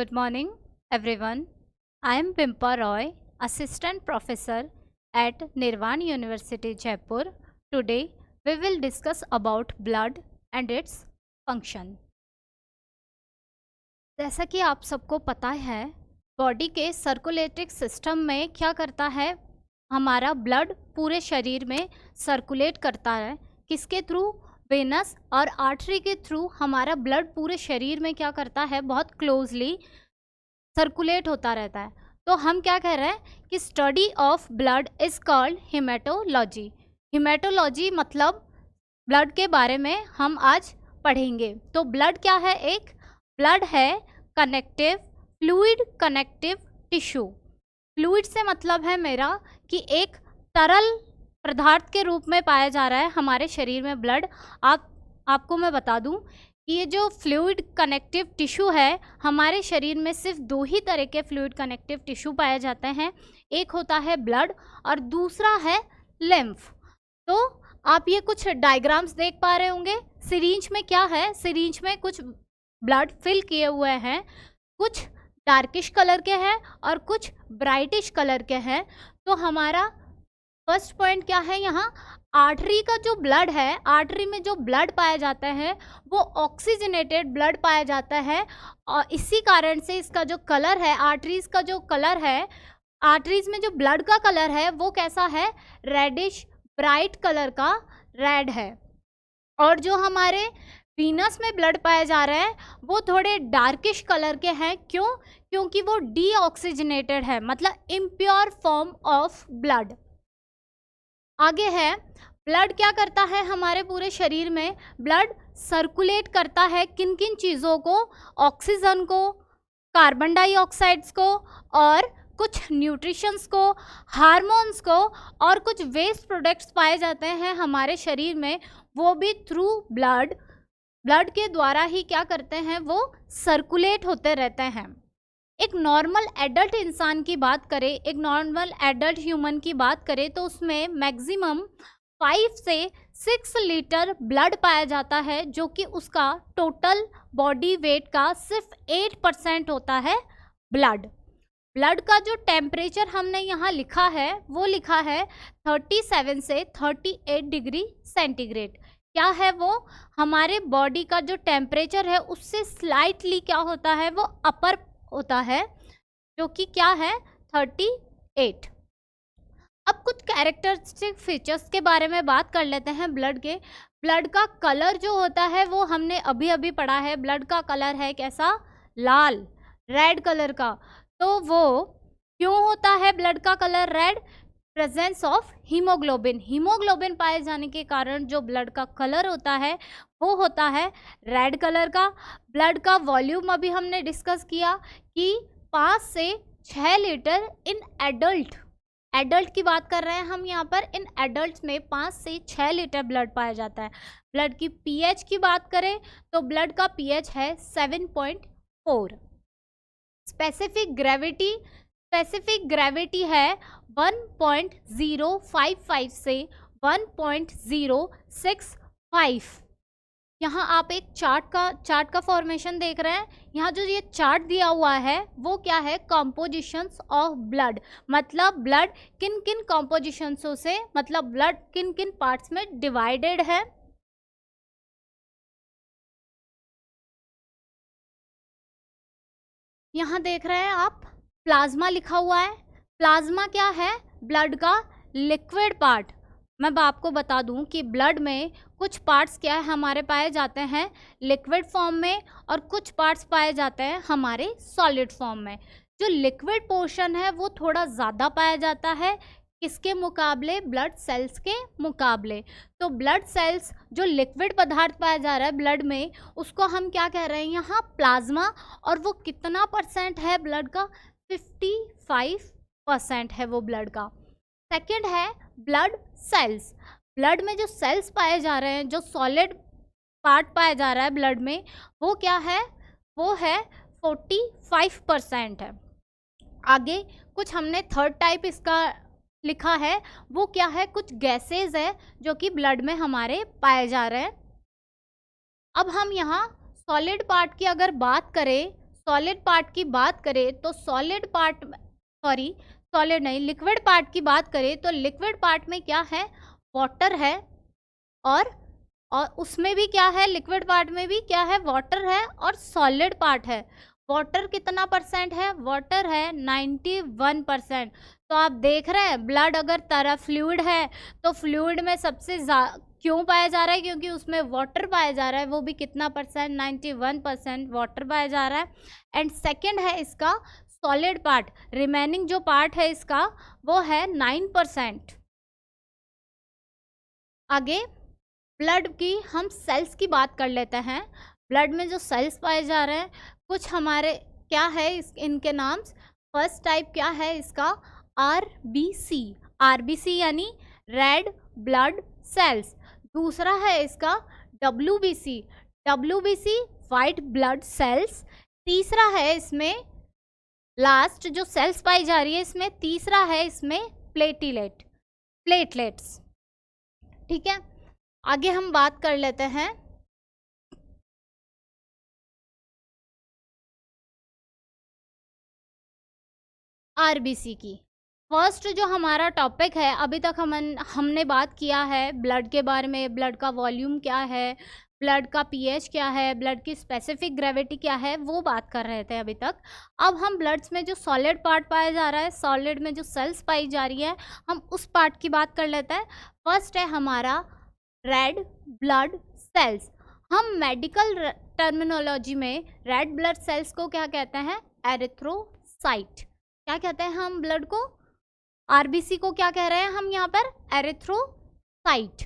Good morning, everyone. I am Pimpa Roy, Assistant Professor at Nirvan University, Jaipur. Today, we will discuss about blood and its function. जैसा कि आप सबको पता है, body के circulating system में क्या करता है, हमारा ब्लड पूरे शरीर में सर्कुलेट करता है। किसके थ्रू? वेनस और आर्टरी के थ्रू हमारा ब्लड पूरे शरीर में क्या करता है, बहुत क्लोजली सर्कुलेट होता रहता है। तो हम क्या कह रहे हैं कि study of blood is called haematology. Haematology मतलब ब्लड के बारे में हम आज पढ़ेंगे। तो ब्लड क्या है? एक ब्लड है connective fluid, connective tissue. Fluid से मतलब है मेरा कि एक तरल पदार्थ के रूप में पाया जा रहा है हमारे शरीर में ब्लड। आपको मैं बता दूं कि ये जो फ्लूइड कनेक्टिव टिश्यू है, हमारे शरीर में सिर्फ दो ही तरह के फ्लूइड कनेक्टिव टिश्यू पाए जाते हैं। एक होता है ब्लड और दूसरा है लिम्फ। तो आप ये कुछ डायग्राम्स देख पा रहे होंगे। सिरिंज में क्या है? सिरिंज में कुछ ब्लड फिल किए हुए हैं, कुछ डार्किश कलर के हैं और कुछ ब्राइटिश कलर के हैं। तो हमारा फर्स्ट पॉइंट क्या है यहाँ? आर्टरी का जो ब्लड है, आर्टरी में जो ब्लड पाया जाता है वो ऑक्सीजनेटेड ब्लड पाया जाता है और इसी कारण से इसका जो कलर है, आर्टरीज का जो कलर है, आर्टरीज में जो ब्लड का कलर है वो कैसा है? रेडिश ब्राइट कलर का रेड है। और जो हमारे वीनस में ब्लड पाए जा रहे हैं वो थोड़े डार्किश कलर के हैं। क्यों? क्योंकि वो डीऑक्सीजनेटेड है, मतलब इम्प्योर फॉर्म ऑफ ब्लड। आगे है, ब्लड क्या करता है हमारे पूरे शरीर में? ब्लड सर्कुलेट करता है किन किन चीज़ों को? ऑक्सीजन को, कार्बन डाइऑक्साइड्स को और कुछ न्यूट्रिशंस को, हार्मोन्स को और कुछ वेस्ट प्रोडक्ट्स पाए जाते हैं हमारे शरीर में, वो भी थ्रू ब्लड के द्वारा ही क्या करते हैं, वो सर्कुलेट होते रहते हैं। एक नॉर्मल एडल्ट इंसान की बात करें, एक नॉर्मल एडल्ट ह्यूमन की बात करें तो उसमें मैक्सिमम 5 से 6 लीटर ब्लड पाया जाता है, जो कि उसका टोटल बॉडी वेट का सिर्फ 8% होता है ब्लड। ब्लड का जो टेम्परेचर हमने यहाँ लिखा है वो लिखा है 37 से 38 डिग्री सेंटीग्रेड। क्या है वो? हमारे बॉडी का जो टेम्परेचर है उससे स्लाइटली क्या होता है, वो अपर होता है, जो कि क्या है 38। अब कुछ कैरेक्टरिस्टिक फीचर्स के बारे में बात कर लेते हैं ब्लड के। ब्लड का कलर जो होता है वो हमने अभी अभी पढ़ा है। ब्लड का कलर है कैसा? लाल, रेड कलर का। तो वो क्यों होता है ब्लड का colour red? Presence of haemoglobin. Haemoglobin पाए जाने के कारण जो ब्लड का कलर होता है वो होता है रेड कलर का। ब्लड का वॉल्यूम अभी हमने डिस्कस किया कि 5 से 6 लीटर इन एडल्ट की बात कर रहे हैं हम यहाँ पर। इन एडल्ट में 5 से 6 लीटर ब्लड पाया जाता है। ब्लड की पीएच की बात करें तो ब्लड का पीएच है 7.4। स्पेसिफिक ग्रेविटी है 1.055 से 1.065। यहाँ आप एक चार्ट का फॉर्मेशन देख रहे हैं। यहाँ जो ये चार्ट दिया हुआ है वो क्या है? कॉम्पोजिशंस ऑफ ब्लड, मतलब ब्लड किन किन कॉम्पोजिशंसों से, मतलब ब्लड किन किन पार्ट्स में डिवाइडेड है। यहाँ देख रहे हैं आप, प्लाज्मा लिखा हुआ है। प्लाज्मा क्या है? ब्लड का लिक्विड पार्ट। मैं आपको बता दूं कि ब्लड में कुछ पार्ट्स क्या है हमारे पाए जाते हैं लिक्विड फॉर्म में और कुछ पार्ट्स पाए जाते हैं हमारे सॉलिड फॉर्म में। जो लिक्विड पोर्शन है वो थोड़ा ज़्यादा पाया जाता है, किसके मुकाबले? ब्लड सेल्स के मुकाबले। तो ब्लड सेल्स जो लिक्विड पदार्थ पाया जा रहा है ब्लड में, उसको हम क्या कह रहे हैं यहाँ? प्लाज्मा। और वो कितना परसेंट है ब्लड का? 55% है वो ब्लड का। सेकंड है ब्लड सेल्स। ब्लड में जो सेल्स पाए जा रहे हैं, जो सॉलिड पार्ट पाया जा रहा है ब्लड में, वो क्या है? वो है 45% है। आगे कुछ हमने थर्ड टाइप इसका लिखा है, वो क्या है? कुछ गैसेज है जो कि ब्लड में हमारे पाए जा रहे हैं। अब हम यहाँ सॉलिड पार्ट की अगर बात करें, सॉलिड पार्ट की बात करें तो सॉलिड पार्ट, सॉरी सॉलिड नहीं, लिक्विड पार्ट की बात करें तो लिक्विड पार्ट में क्या है, वाटर है, और उसमें भी क्या है, लिक्विड पार्ट में भी क्या है, वाटर है, और सॉलिड पार्ट है। वाटर कितना परसेंट है, वाटर है 91%। तो आप देख रहे हैं ब्लड अगर तरह फ्लूइड है तो फ्लूइड में सबसे क्यों पाया जा रहा है, क्योंकि उसमें वाटर पाया जा रहा है, वो भी कितना परसेंट, 91% वाटर पाया जा रहा है। एंड सेकेंड है इसका सॉलिड पार्ट, रिमेनिंग जो पार्ट है इसका वो है 9%। आगे ब्लड की हम सेल्स की बात कर लेते हैं। ब्लड में जो सेल्स पाए जा रहे हैं कुछ हमारे क्या है, इनके नाम, फर्स्ट टाइप क्या है इसका, आरबीसी, आरबीसी यानी रेड ब्लड सेल्स। दूसरा है इसका WBC, WBC white blood sales. तीसरा है इसमें, लास्ट जो सेल्स पाई जा रही है इसमें तीसरा है इसमें प्लेटलेट, प्लेटलेट्स। ठीक है, आगे हम बात कर लेते हैं आरबीसी की। फर्स्ट जो हमारा टॉपिक है, अभी तक हमने बात किया है ब्लड के बारे में, ब्लड का वॉल्यूम क्या है, ब्लड का पीएच क्या है, ब्लड की स्पेसिफिक ग्रेविटी क्या है, वो बात कर रहे थे अभी तक। अब हम ब्लड्स में जो सॉलिड पार्ट पाया जा रहा है, सॉलिड में जो सेल्स पाई जा रही है, हम उस पार्ट की बात कर लेते हैं। फर्स्ट है हमारा रेड ब्लड सेल्स। हम मेडिकल टर्मिनोलॉजी में रेड ब्लड सेल्स को क्या कहते हैं, एरिथ्रोसाइट। क्या कहते हैं हम ब्लड को, आरबीसी को क्या कह रहे हैं हम यहाँ पर, एरिथ्रोसाइट।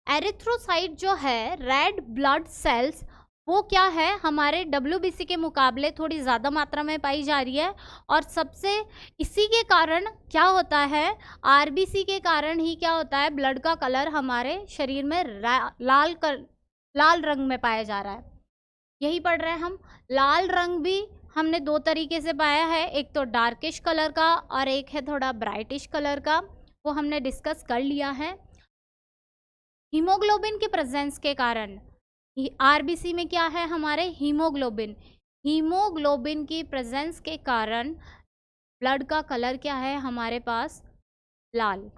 एरिथ्रोसाइट जो है रेड ब्लड सेल्स, वो क्या है, हमारे डब्ल्यूबीसी के मुकाबले थोड़ी ज़्यादा मात्रा में पाई जा रही है। और सबसे इसी के कारण क्या होता है, आरबीसी के कारण ही क्या होता है, ब्लड का कलर हमारे शरीर में लाल रंग में पाया जा रहा है। यही पढ़ रहे हैं हम। लाल रंग भी हमने दो तरीके से पाया है, एक तो डार्किश कलर का और एक है थोड़ा ब्राइटिश कलर का, वो हमने डिस्कस कर लिया है। हीमोग्लोबिन के प्रेजेंस के कारण आरबीसी में क्या है हमारे, हीमोग्लोबिन, हीमोग्लोबिन की प्रेजेंस के कारण ब्लड का कलर क्या है हमारे पास, लाल।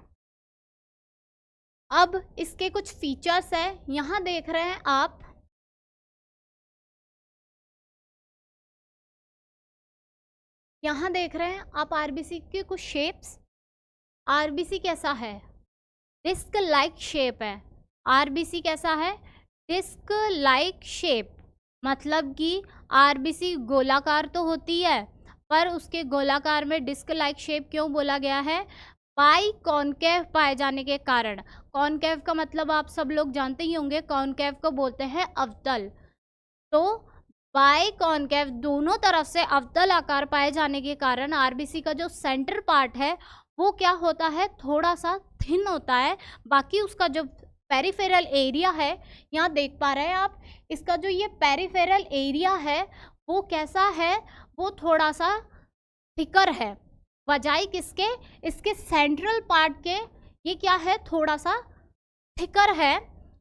अब इसके कुछ फीचर्स है, यहाँ देख रहे हैं आप, यहाँ देख रहे हैं आप आरबीसी के कुछ शेप्स। आरबीसी कैसा है, डिस्क लाइक शेप है। आरबीसी कैसा है, डिस्क लाइक शेप, मतलब कि आरबीसी गोलाकार तो होती है, पर उसके गोलाकार में डिस्क लाइक शेप क्यों बोला गया है, बाई कॉनकेव पाए जाने के कारण। कॉनकेव का मतलब आप सब लोग जानते ही होंगे, कॉनकेव को बोलते हैं अवतल। तो बाई कॉनकेव, दोनों तरफ से अवतल आकार पाए जाने के कारण आरबीसी का जो सेंटर पार्ट है वो क्या होता है, थोड़ा सा थिन होता है। बाकी उसका जो पेरिफेरल एरिया है, यहाँ देख पा रहे हैं आप, इसका जो ये पेरिफेरल एरिया है वो कैसा है, वो थोड़ा सा थिकर है, बजाय किसके, इसके सेंट्रल पार्ट के, ये क्या है, थोड़ा सा थिकर है।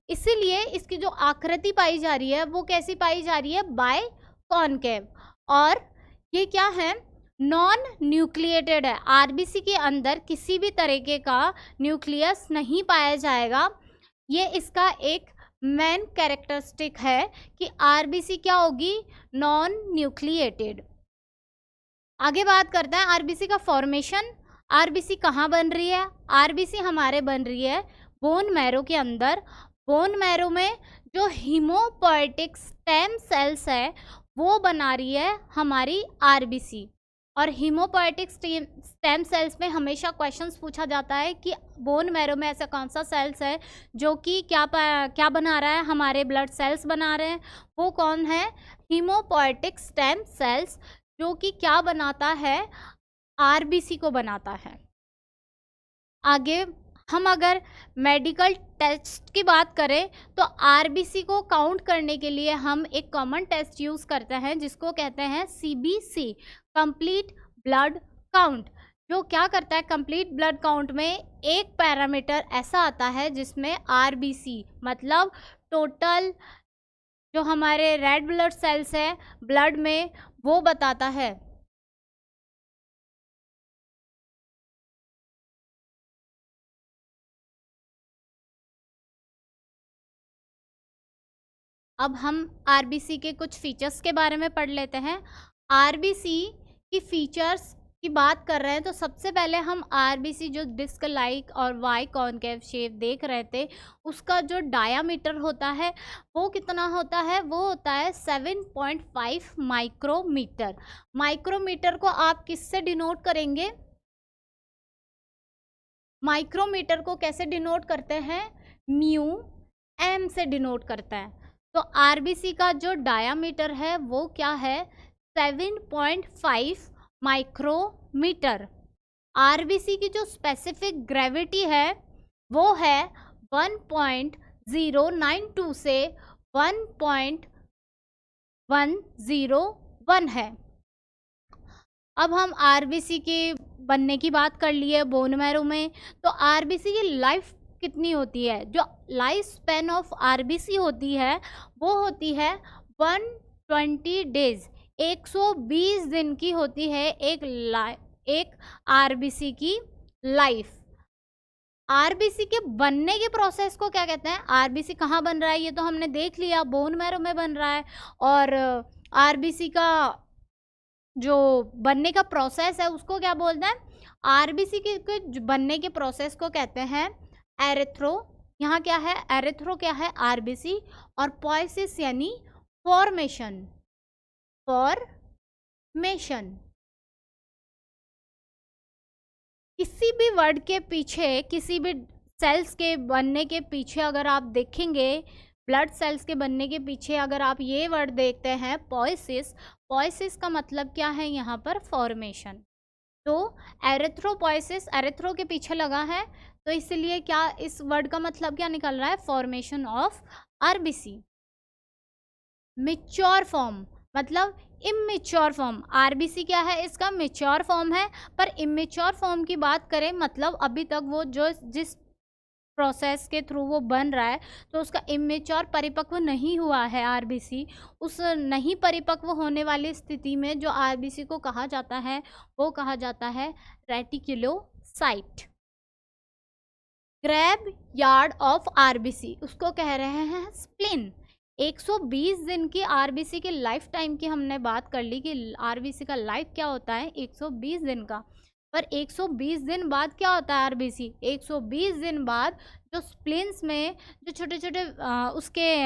इसीलिए इसकी जो आकृति पाई जा रही है वो कैसी पाई जा रही है, बाय कॉनकेव। और ये क्या है, नॉन न्यूक्लिएटेड है। आरबीसी के अंदर किसी भी तरीके का न्यूक्लियस नहीं पाया जाएगा। ये इसका एक मेन कैरेक्टरिस्टिक है कि आरबीसी क्या होगी, नॉन न्यूक्लिएटेड। आगे बात करते हैं आरबीसी का फॉर्मेशन। आरबीसी कहाँ बन रही है, आरबीसी हमारे बन रही है बोन मैरो के अंदर। बोन मैरो में जो हीमोपोएटिक स्टेम सेल्स है वो बना रही है हमारी आरबीसी। और हीमोपोएटिक स्टेम सेल्स में हमेशा क्वेश्चंस पूछा जाता है कि बोन मैरो में ऐसा कौन सा सेल्स है जो कि क्या बना रहा है, हमारे ब्लड सेल्स बना रहे हैं। वो कौन है, हीमोपोएटिक स्टेम सेल्स, जो कि क्या बनाता है, आरबीसी को बनाता है। आगे हम अगर मेडिकल टेस्ट की बात करें तो आरबीसी को काउंट करने के लिए हम एक कॉमन टेस्ट यूज़ करते हैं जिसको कहते हैं सीबीसी, कंप्लीट ब्लड काउंट। जो क्या करता है, कंप्लीट ब्लड काउंट में एक पैरामीटर ऐसा आता है जिसमें आरबीसी मतलब टोटल जो हमारे रेड ब्लड सेल्स है ब्लड में, वो बताता है। अब हम आरबीसी के कुछ फीचर्स के बारे में पढ़ लेते हैं। आरबीसी की फीचर्स की बात कर रहे हैं तो सबसे पहले हम आरबीसी जो डिस्क लाइक और वाई कॉनकेव शेप देख रहे थे, उसका जो डायामीटर होता है वो कितना होता है, वो होता है 7.5 माइक्रोमीटर। माइक्रोमीटर को आप किससे डिनोट करेंगे? माइक्रोमीटर को कैसे डिनोट करते हैं? म्यू एम से डिनोट करता है। तो आरबीसी का जो डायामीटर है वो क्या है? 7.5 माइक्रोमीटर। आरबीसी की जो स्पेसिफिक ग्रेविटी है वो है 1.092 से 1.101 है। अब हम आरबीसी के बनने की बात कर लिए बोन मैरो में, तो आरबीसी की लाइफ कितनी होती है? जो लाइफ स्पैन ऑफ आरबीसी होती है वो होती है 120 डेज, 120 दिन की होती है एक आरबीसी की लाइफ। आरबीसी के बनने के प्रोसेस को क्या कहते हैं? आरबीसी कहाँ बन रहा है ये तो हमने देख लिया, बोन मैरो में बन रहा है। और आरबीसी का जो बनने का प्रोसेस है उसको क्या बोलते हैं? आरबीसी के बनने के प्रोसेस को कहते हैं एरिथ्रो। यहाँ क्या है? एरिथ्रो क्या है? आरबीसी। और पोइसिस यानी फॉर्मेशन। फॉर्मेशन किसी भी वर्ड के पीछे, किसी भी सेल्स के बनने के पीछे अगर आप देखेंगे, ब्लड सेल्स के बनने के पीछे अगर आप ये वर्ड देखते हैं पोइसिस, पोइसिस का मतलब क्या है यहाँ पर? फॉर्मेशन। तो एरिथ्रोपोइसिस एरिथ्रो के पीछे लगा है, तो इसलिए क्या इस वर्ड का मतलब क्या निकल रहा है? Formation of RBC. Mature form मतलब इमेच्योर फॉर्म। आरबीसी क्या है? इसका मैच्योर फॉर्म है। पर इमेच्योर फॉर्म की बात करें मतलब अभी तक वो जो जिस प्रोसेस के थ्रू वो बन रहा है तो उसका इमेच्योर परिपक्व नहीं हुआ है आरबीसी। उस नहीं परिपक्व होने वाली स्थिति में जो आरबीसी को कहा जाता है वो कहा जाता है रेटिक्युलोसाइट। ग्रैब यार्ड ऑफ आरबीसी उसको कह रहे हैं स्प्लिन। 120 दिन की आरबीसी की लाइफ टाइम की हमने बात कर ली कि आरबीसी का लाइफ क्या होता है? 120 दिन का। पर 120 दिन बाद क्या होता है आरबीसी? 120 दिन बाद जो स्प्लिन्स में जो छोटे छोटे उसके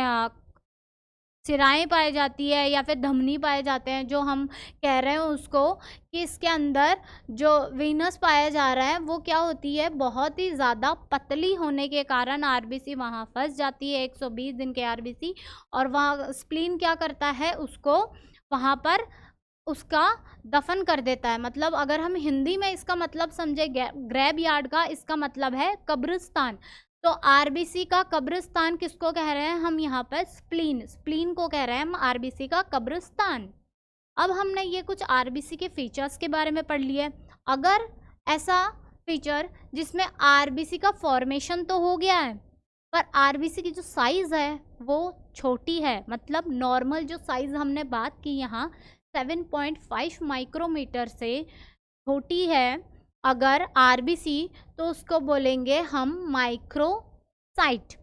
सिराएं पाई जाती है या फिर धमनी पाए जाते हैं, जो हम कह रहे हैं उसको कि इसके अंदर जो वीनस पाया जा रहा है वो क्या होती है? बहुत ही ज़्यादा पतली होने के कारण आरबीसी वहाँ फंस जाती है 120 दिन के आरबीसी। और वहाँ स्प्लीन क्या करता है? उसको वहाँ पर उसका दफन कर देता है। मतलब अगर हम हिंदी में इसका मतलब समझे ग्रैब यार्ड का, इसका मतलब है कब्रिस्तान। तो आरबीसी का कब्रिस्तान किसको कह रहे हैं हम यहाँ पर? स्प्लीन। स्प्लीन को कह रहे हैं हम आरबीसी का कब्रिस्तान। अब हमने ये कुछ आरबीसी के फीचर्स के बारे में पढ़ लिए। अगर ऐसा फीचर जिसमें आरबीसी का फॉर्मेशन तो हो गया है पर आरबीसी की जो साइज़ है वो छोटी है, मतलब नॉर्मल जो साइज़ हमने बात की यहाँ 7.5 माइक्रोमीटर से छोटी है अगर आरबीसी, तो उसको बोलेंगे हम माइक्रोसाइट।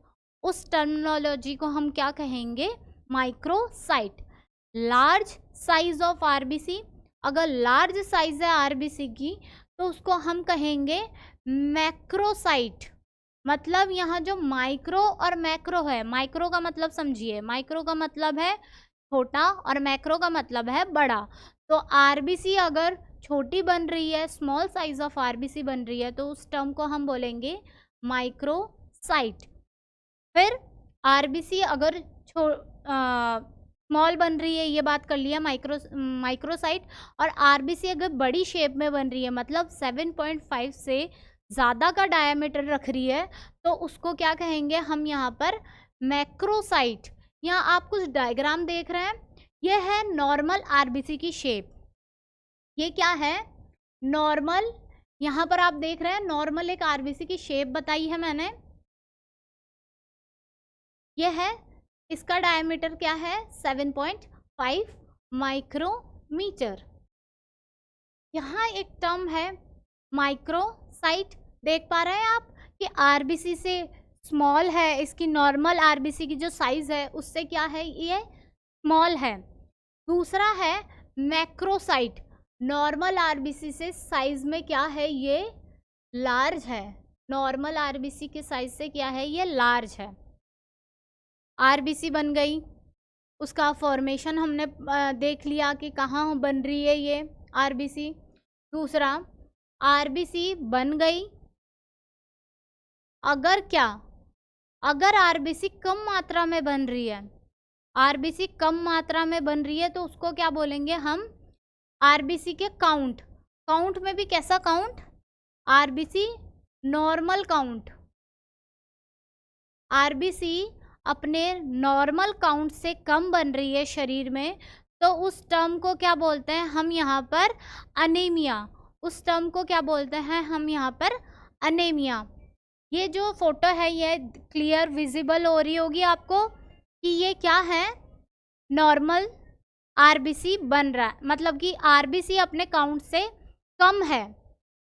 उस टर्मिनोलॉजी को हम क्या कहेंगे? Microsite. Large size of RBC, अगर लार्ज साइज है आरबीसी की तो उसको हम कहेंगे मैक्रोसाइट। मतलब यहाँ जो माइक्रो और मैक्रो है, माइक्रो का मतलब समझिए, माइक्रो का मतलब है छोटा और मैक्रो का मतलब है बड़ा। तो आरबीसी अगर छोटी बन रही है, स्मॉल साइज ऑफ आरबीसी बन रही है, तो उस टर्म को हम बोलेंगे माइक्रोसाइट। फिर आरबीसी अगर स्मॉल बन रही है, ये बात कर लिया माइक्रोसाइट। और आरबीसी अगर बड़ी शेप में बन रही है मतलब 7.5 से ज़्यादा का डायमीटर रख रही है, तो उसको क्या कहेंगे हम यहाँ पर? मैक्रोसाइट। यहाँ आप कुछ डायग्राम देख रहे हैं, यह है नॉर्मल आरबीसी की शेप। ये क्या है? नॉर्मल। यहाँ पर आप देख रहे हैं नॉर्मल एक आरबीसी की शेप बताई है मैंने। यह है इसका डायमीटर क्या है 7.5 माइक्रोमीटर। यहाँ एक टर्म है माइक्रोसाइट, देख पा रहे हैं आप कि आरबीसी से स्मॉल है, इसकी नॉर्मल आरबीसी की जो साइज है उससे क्या है, ये स्मॉल है। दूसरा है मैक्रोसाइट, नॉर्मल आरबीसी से साइज में क्या है, ये लार्ज है। नॉर्मल आरबीसी के साइज से क्या है, ये लार्ज है। आरबीसी बन गई, उसका फॉर्मेशन हमने देख लिया कि कहाँ बन रही है ये आरबीसी। दूसरा, आरबीसी बन गई, अगर आरबीसी कम मात्रा में बन रही है, आरबीसी कम मात्रा में बन रही है तो उसको क्या बोलेंगे हम, आरबीसी के काउंट में भी कैसा count, RBC normal count. RBC अपने नॉर्मल काउंट से कम बन रही है शरीर में, तो उस टर्म को क्या बोलते हैं हम यहाँ पर, अनीमिया। उस टर्म को क्या बोलते हैं हम यहाँ पर, अनीमिया। ये जो फोटो है ये क्लियर विजिबल हो रही होगी आपको कि ये क्या है, नॉर्मल आरबीसी बन रहा है, मतलब कि आरबीसी अपने काउंट से कम है।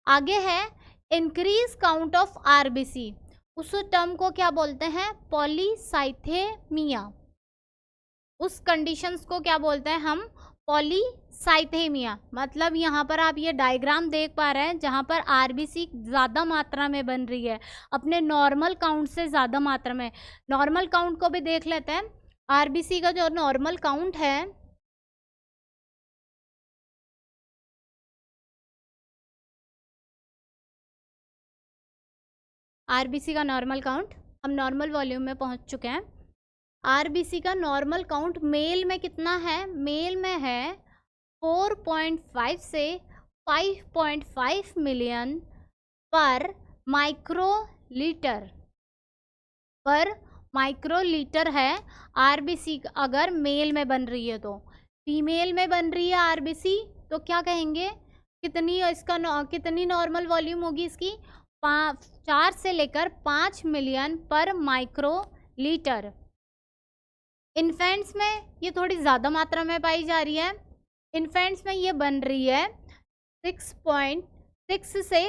आगे है इंक्रीज काउंट ऑफ आरबीसी, उस टर्म को क्या बोलते हैं, पॉलीसाइथेमिया। उस कंडीशंस को क्या बोलते हैं हम, पॉलीसाइथेमिया। मतलब यहाँ पर आप ये डायग्राम देख पा रहे हैं जहाँ पर आरबीसी ज़्यादा मात्रा में बन रही है, अपने नॉर्मल काउंट से ज़्यादा मात्रा में। नॉर्मल काउंट को भी देख लेते हैं। आरबीसी का जो नॉर्मल काउंट है, आरबीसी का नॉर्मल काउंट, हम नॉर्मल वॉल्यूम में पहुँच चुके हैं। आरबीसी का नॉर्मल काउंट मेल में कितना है, मेल में है 4.5 से 5.5 मिलियन पर माइक्रोलीटर है आरबीसी अगर मेल में बन रही है। तो फीमेल में बन रही है आरबीसी तो क्या कहेंगे, कितनी नॉर्मल वॉल्यूम होगी इसकी, 4 से लेकर 5 मिलियन पर माइक्रोलीटर। इन्फेंट्स में ये थोड़ी ज़्यादा मात्रा में पाई जा रही है। इन्फेंट्स में ये बन रही है 6.6 से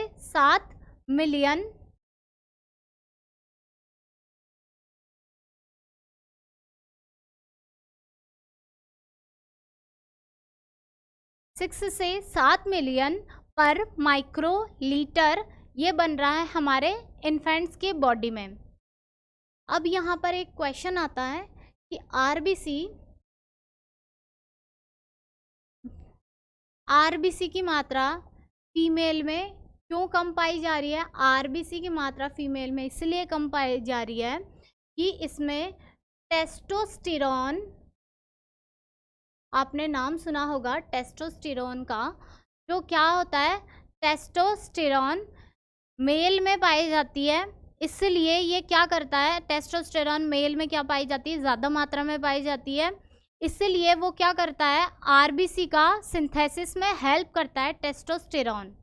7 मिलियन पर माइक्रोलीटर, ये बन रहा है हमारे इन्फेंट्स के बॉडी में। अब यहाँ पर एक क्वेश्चन आता है कि आरबीसी की मात्रा फीमेल में क्यों कम पाई जा रही है। आरबीसी की मात्रा फीमेल में इसलिए कम पाई जा रही है कि इसमें टेस्टोस्टेरोन, आपने नाम सुना होगा टेस्टोस्टेरोन का, जो क्या होता है, टेस्टोस्टेरोन मेल में पाई जाती है, इसलिए ये क्या करता है, टेस्टोस्टेरोन मेल में क्या पाई जाती है, ज़्यादा मात्रा में पाई जाती है, इसलिए वो क्या करता है, आरबीसी का सिंथेसिस में हेल्प करता है टेस्टोस्टेरोन।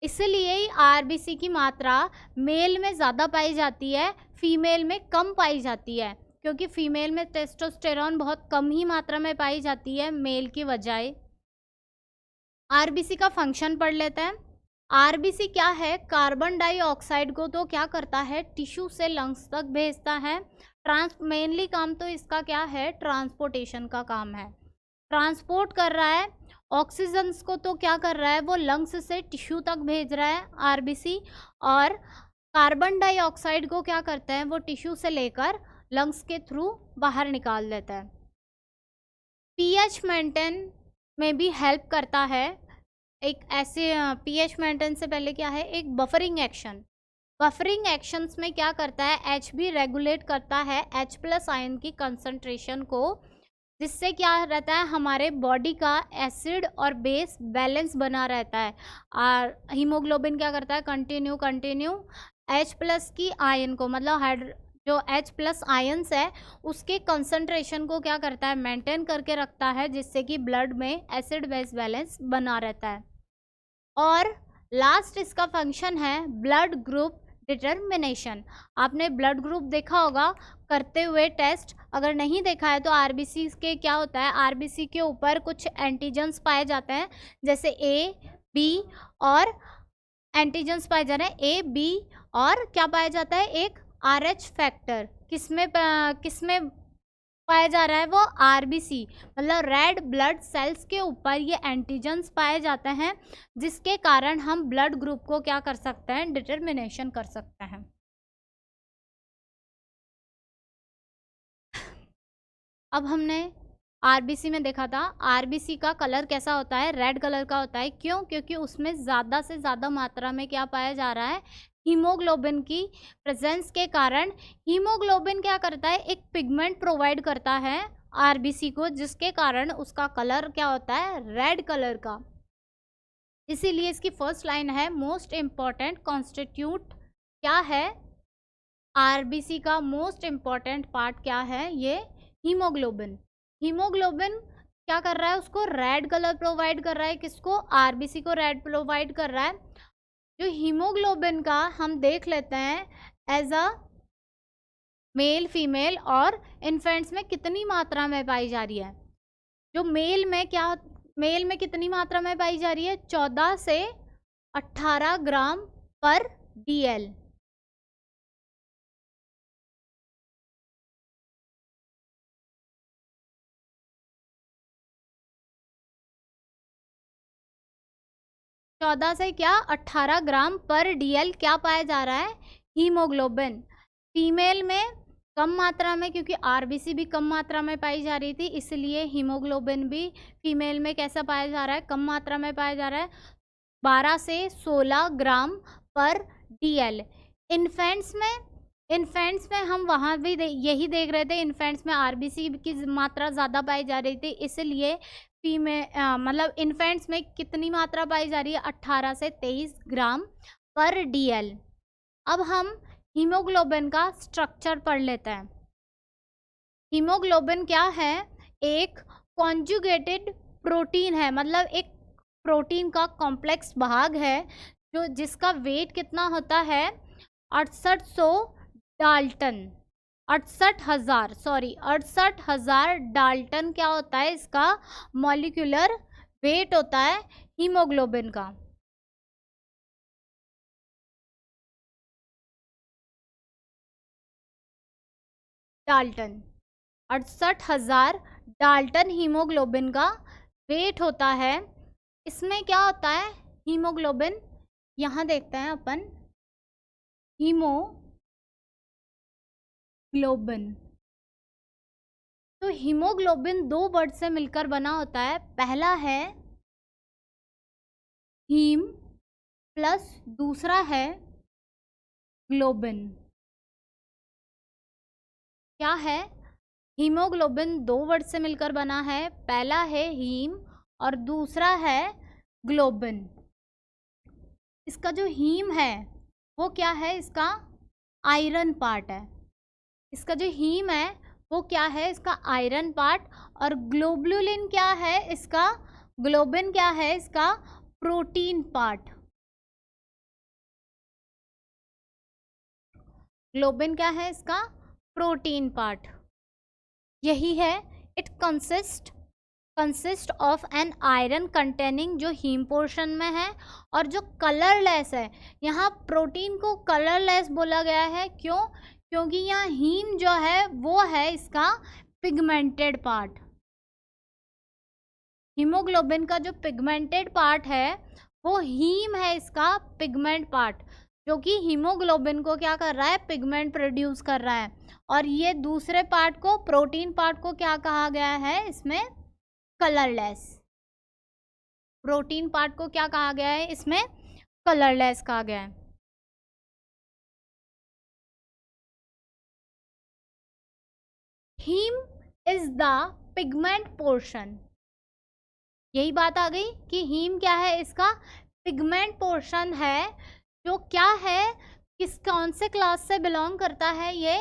इसलिए आरबीसी की मात्रा मेल में ज़्यादा पाई जाती है, फीमेल में कम पाई जाती है, क्योंकि फीमेल में टेस्टोस्टेरोन बहुत कम ही मात्रा में पाई जाती है मेल की बजाय। आरबीसी का फंक्शन पढ़ लेते हैं। आरबीसी क्या है, कार्बन डाइऑक्साइड को तो क्या करता है, टिश्यू से लंग्स तक भेजता है। मेनली काम तो इसका क्या है, ट्रांसपोर्टेशन का काम है, ट्रांसपोर्ट कर रहा है। ऑक्सीजन्स को तो क्या कर रहा है, वो लंग्स से टिश्यू तक भेज रहा है आरबीसी, और कार्बन डाइऑक्साइड को क्या करता है, वो टिश्यू से लेकर लंग्स के थ्रू बाहर निकाल देता है। पीएच मेंटेन में भी हेल्प करता है। एक ऐसे पीएच मेंटेन से पहले क्या है, एक बफरिंग एक्शन, बफरिंग एक्शंस में क्या करता है, एच भी रेगुलेट करता है H+ आयन की कंसंट्रेशन को, जिससे क्या रहता है, हमारे बॉडी का एसिड और बेस बैलेंस बना रहता है। और हीमोग्लोबिन क्या करता है, कंटिन्यू H+ की आयन को, मतलब जो H+ आयन्स है उसके कंसंट्रेशन को क्या करता है, मेंटेन करके रखता है, जिससे कि ब्लड में एसिड बेस बैलेंस बना रहता है। और लास्ट इसका फंक्शन है ब्लड ग्रुप डिटर्मिनेशन। आपने ब्लड ग्रुप देखा होगा करते हुए टेस्ट, अगर नहीं देखा है तो आरबीसी के क्या होता है, आरबीसी के ऊपर कुछ एंटीजन्स पाए जाते हैं, जैसे ए बी, और एंटीजन्स पाए जा रहे हैं ए बी, और क्या पाया जाता है, एक आरएच फैक्टर। किसमें पाया जा रहा है, वो आरबीसी मतलब रेड ब्लड सेल्स के ऊपर ये एंटीजन्स पाए जाते हैं, जिसके कारण हम ब्लड ग्रुप को क्या कर सकते हैं, डिटर्मिनेशन कर सकते हैं। अब हमने आरबीसी में देखा था, आरबीसी का कलर कैसा होता है, रेड कलर का होता है। क्यों? क्योंकि उसमें ज़्यादा से ज़्यादा मात्रा में क्या पाया जा रहा है, हीमोग्लोबिन की प्रेजेंस के कारण। हीमोग्लोबिन क्या करता है, एक पिगमेंट प्रोवाइड करता है आरबीसी को, जिसके कारण उसका कलर क्या होता है, रेड कलर का। इसीलिए इसकी फर्स्ट लाइन है, मोस्ट इम्पॉर्टेंट कॉन्स्टिट्यूट क्या है, आरबीसी का मोस्ट इम्पॉर्टेंट पार्ट क्या है, ये हीमोग्लोबिन। हीमोग्लोबिन क्या कर रहा है, उसको रेड कलर प्रोवाइड कर रहा है, किसको, आरबीसी को रेड प्रोवाइड कर रहा है। जो हीमोग्लोबिन का हम देख लेते हैं एज अ मेल फीमेल और इन्फेंट्स में कितनी मात्रा में पाई जा रही है। जो मेल में कितनी मात्रा में पाई जा रही है, 14 से 18 ग्राम पर डीएल। चौदह से क्या 18 ग्राम पर डीएल क्या पाया जा रहा है, हीमोग्लोबिन। फीमेल में कम मात्रा में, क्योंकि आरबीसी भी कम मात्रा में पाई जा रही थी, इसलिए हीमोग्लोबिन भी फीमेल में कैसा पाया जा रहा है, कम मात्रा में पाया जा रहा है, 12 से 16 ग्राम पर डीएल। इन्फेंट्स में हम वहाँ भी यही देख रहे थे, इन्फेंट्स में आरबीसी की मात्रा ज़्यादा पाई जा रही थी, इसलिए मतलब इन्फेंट्स में कितनी मात्रा पाई जा रही है, 18 से 23 ग्राम पर डीएल। अब हम हीमोग्लोबिन का स्ट्रक्चर पढ़ लेते हैं। हीमोग्लोबिन क्या है, एक कॉन्जुगेटेड प्रोटीन है, मतलब एक प्रोटीन का कॉम्प्लेक्स भाग है, जो जिसका वेट कितना होता है, 6800 डाल्टन, 68,000 डाल्टन क्या होता है, इसका मॉलिक्यूलर वेट होता है हीमोग्लोबिन का। डाल्टन, 68,000 डाल्टन हीमोग्लोबिन का वेट होता है। इसमें क्या होता है, हीमोग्लोबिन, यहाँ देखते हैं अपन, हीमोग्लोबिन। तो हीमोग्लोबिन दो वर्ड से मिलकर बना होता है, पहला है हीम प्लस दूसरा है ग्लोबिन। क्या है, हीमोग्लोबिन दो वर्ड से मिलकर बना है, पहला है हीम और दूसरा है ग्लोबिन। इसका जो हीम है वो क्या है, इसका आयरन पार्ट है। इसका जो हीम है वो क्या है, इसका आयरन पार्ट। और ग्लोबुलिन क्या है, इसका ग्लोबिन क्या है, इसका प्रोटीन पार्ट। ग्लोबिन क्या है, इसका प्रोटीन पार्ट। यही है, it consist of an iron containing, जो हीम पोर्शन में है, और जो कलरलेस है, यहाँ प्रोटीन को कलरलेस बोला गया है। क्यों? क्योंकि यहाँ हीम जो है वो है इसका पिगमेंटेड पार्ट। हीमोग्लोबिन का जो पिगमेंटेड पार्ट है वो हीम है, इसका पिगमेंट पार्ट, जो कि हीमोग्लोबिन को क्या कर रहा है, पिगमेंट प्रोड्यूस कर रहा है। और ये दूसरे पार्ट को, प्रोटीन पार्ट को क्या कहा गया है, इसमें कलरलेस। प्रोटीन पार्ट को क्या कहा गया है, इसमें कलरलेस कहा गया है। Haem is the pigment portion. यही बात आ गई कि हीम क्या है, इसका पिगमेंट पोर्शन है, जो क्या है, कौन से क्लास से बिलोंग करता है, ये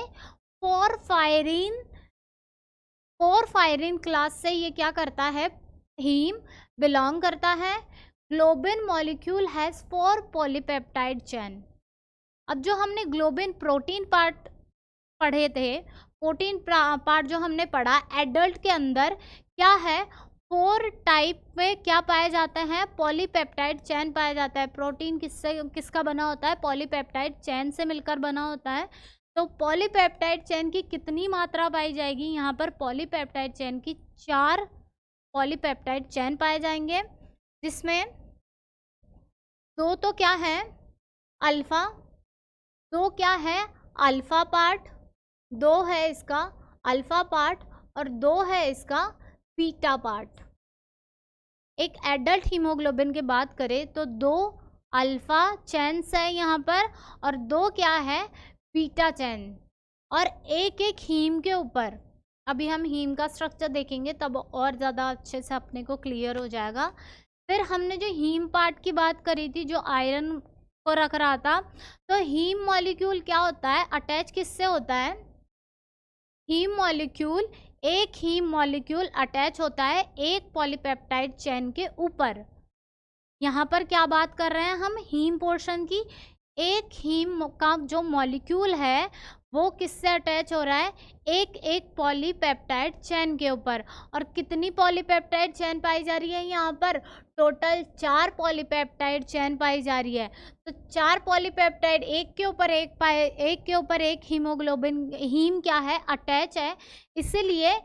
पोरफायरिन क्लास से ये क्या करता है, हीम बिलोंग करता है। Globin molecule has 4 polypeptide chain. अब जो हमने ग्लोबिन प्रोटीन पार्ट पढ़े थे, प्रोटीन पार्ट जो हमने पढ़ा, एडल्ट के अंदर क्या है, 4 टाइप में क्या पाया जाता है, पॉलीपेप्टाइड चेन पाया जाता है। प्रोटीन किसका बना होता है, पॉलीपेप्टाइड चेन से मिलकर बना होता है। तो पॉलीपेप्टाइड चेन की कितनी मात्रा पाई जाएगी, यहाँ पर पॉलीपेप्टाइड चेन की 4 पॉलीपेप्टाइड चेन पाए जाएंगे, जिसमें 2 तो क्या है अल्फा, 2 क्या है अल्फा पार्ट, 2 है इसका अल्फा पार्ट और 2 है इसका बीटा पार्ट। एक एडल्ट हीमोग्लोबिन की बात करें तो 2 अल्फा चेन्स है यहाँ पर और 2 क्या है बीटा चेन, और एक एक हीम के ऊपर, अभी हम हीम का स्ट्रक्चर देखेंगे तब और ज़्यादा अच्छे से अपने को क्लियर हो जाएगा। फिर हमने जो हीम पार्ट की बात करी थी, जो आयरन को रख रहा था, तो हीम मॉलिक्यूल क्या होता है, अटैच किससे होता है, हीम मॉलिक्यूल, एक हीम मॉलिक्यूल अटैच होता है एक पॉलीपेप्टाइड चेन के ऊपर। यहाँ पर क्या बात कर रहे हैं हम, हीम पोर्शन की, एक हीम का जो मॉलिक्यूल है वो किससे अटैच हो रहा है, एक एक पॉलीपेप्टाइड चेन के ऊपर। और कितनी पॉलीपेप्टाइड चेन पाई जा रही है यहाँ पर, टोटल 4 पॉलीपेप्टाइड चेन पाई जा रही है। तो 4 पॉलीपेप्टाइड एक के ऊपर एक हीमोग्लोबिन, हीम क्या है अटैच है, इसीलिए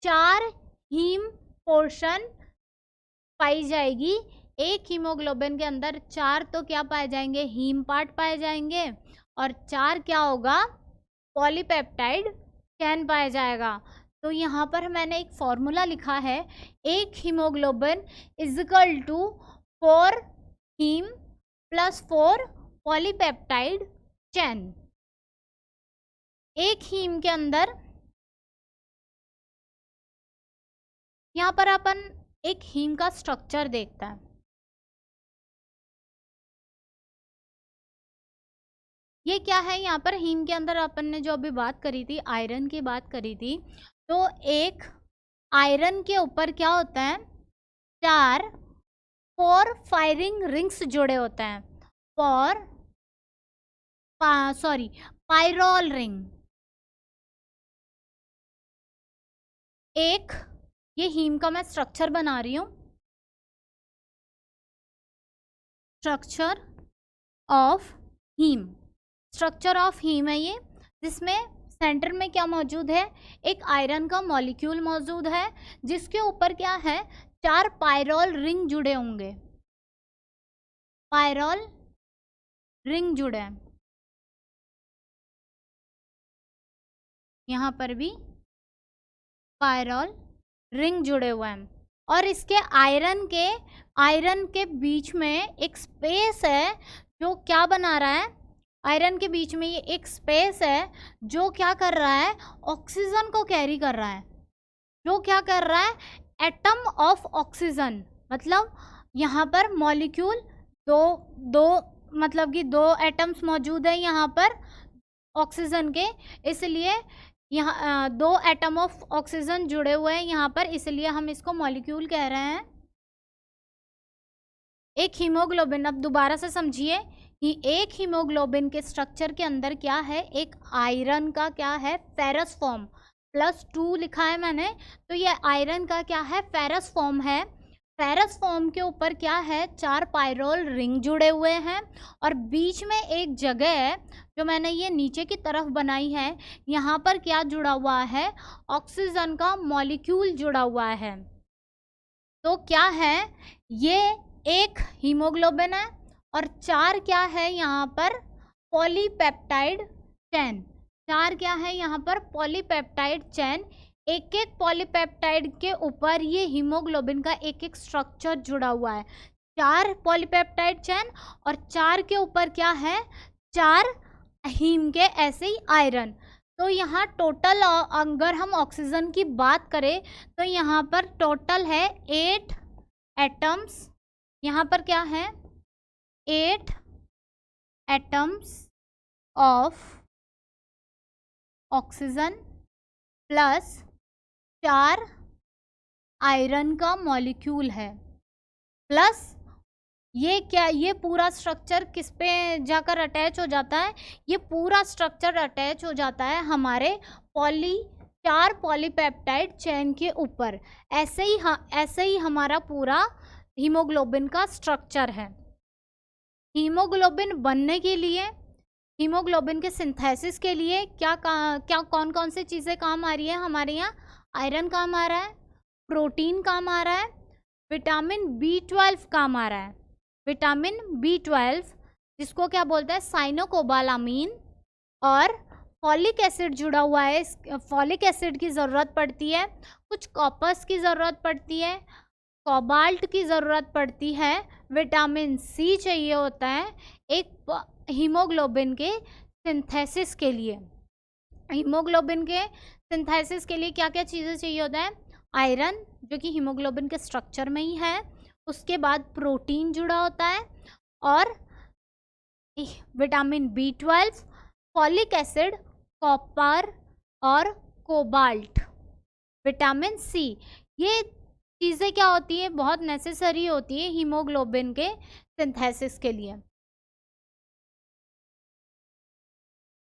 4 हीम पोर्शन पाई जाएगी। एक हीमोग्लोबिन के अंदर 4 तो क्या पाए जाएंगे, हीम पार्ट पाए जाएंगे, और 4 क्या होगा, पॉलीपेप्टाइड चेन पाया जाएगा। तो यहाँ पर मैंने एक फॉर्मूला लिखा है, एक haemoglobin is equal to 4 haem plus 4 polypeptide chain. एक हीम के अंदर, यहाँ पर अपन एक हीम का स्ट्रक्चर देखता है। ये क्या है, यहाँ पर हीम के अंदर अपन ने जो अभी बात करी थी, आयरन की बात करी थी, तो एक आयरन के ऊपर क्या होता है, 4 फायरिंग रिंग्स जुड़े होते हैं, पायरोल रिंग। एक ये हीम का मैं स्ट्रक्चर बना रही हूँ, structure of haem, structure of haem है ये, जिसमें सेंटर में क्या मौजूद है, एक आयरन का मॉलिक्यूल मौजूद है, जिसके ऊपर क्या है, 4 पायरोल रिंग जुड़े होंगे, पायरोल रिंग जुड़े हैं। यहाँ पर भी पायरोल रिंग जुड़े हुए हैं, और इसके आयरन के बीच में एक स्पेस है जो क्या बना रहा है, आयरन के बीच में ये एक स्पेस है जो क्या कर रहा है, ऑक्सीजन को कैरी कर रहा है, जो क्या कर रहा है, एटम ऑफ ऑक्सीजन। मतलब यहाँ पर मॉलिक्यूल दो मतलब कि 2 एटम्स मौजूद है यहाँ पर ऑक्सीजन के, इसलिए यहाँ 2 एटम ऑफ ऑक्सीजन जुड़े हुए हैं यहाँ पर, इसलिए हम इसको मॉलिक्यूल कह रहे हैं। एक हीमोग्लोबिन, अब दोबारा से समझिए, एक हीमोग्लोबिन के स्ट्रक्चर के अंदर क्या है, एक आयरन का क्या है, फेरस फॉर्म, +2 लिखा है मैंने, तो ये आयरन का क्या है, फेरस फॉर्म है। फेरस फॉर्म के ऊपर क्या है, 4 पायरोल रिंग जुड़े हुए हैं, और बीच में एक जगह है जो मैंने ये नीचे की तरफ बनाई है, यहाँ पर क्या जुड़ा हुआ है, ऑक्सीजन का मॉलिक्यूल जुड़ा हुआ है। तो क्या है, ये एक हीमोग्लोबिन है और 4 क्या है यहाँ पर, पॉलीपेप्टाइड चेन, 4 क्या है यहाँ पर, पॉलीपेप्टाइड चेन। एक एक पॉलीपेप्टाइड के ऊपर ये हीमोग्लोबिन का एक एक स्ट्रक्चर जुड़ा हुआ है, 4 पॉलीपेप्टाइड चेन, और 4 के ऊपर क्या है, 4 हीम के ऐसे ही आयरन। तो यहाँ टोटल अगर हम ऑक्सीजन की बात करें तो यहाँ पर टोटल है 8 एटम्स, यहाँ पर क्या है, 8 atoms of oxygen plus 4 iron का मॉलिक्यूल है, प्लस ये पूरा स्ट्रक्चर किस पे जाकर अटैच हो जाता है? ये पूरा स्ट्रक्चर अटैच हो जाता है हमारे 4 पॉलीपेप्टाइड चेन के ऊपर। ऐसे ही हमारा पूरा हीमोग्लोबिन का स्ट्रक्चर है। हीमोग्लोबिन बनने के लिए, हीमोग्लोबिन के सिंथेसिस के लिए क्या कौन कौन सी चीज़ें काम आ रही है हमारे यहाँ? आयरन काम आ रहा है, प्रोटीन काम आ रहा है, विटामिन B12 काम आ रहा है। विटामिन B12 जिसको क्या बोलते हैं? साइनोकोबालामीन, और फॉलिक एसिड जुड़ा हुआ है। फॉलिक एसिड की ज़रूरत पड़ती है, कुछ कॉपर्स की ज़रूरत पड़ती है, कोबाल्ट की ज़रूरत पड़ती है, विटामिन C चाहिए होता है एक हीमोग्लोबिन के सिंथेसिस के लिए। हीमोग्लोबिन के सिंथेसिस के लिए क्या क्या चीज़ें चाहिए होता है? आयरन, जो कि हीमोग्लोबिन के स्ट्रक्चर में ही है। उसके बाद प्रोटीन जुड़ा होता है, और vitamin B12, folic acid, copper और कोबाल्ट, विटामिन C। ये चीज़ें क्या होती है? बहुत नेसेसरी होती है हीमोग्लोबिन के सिंथेसिस के लिए।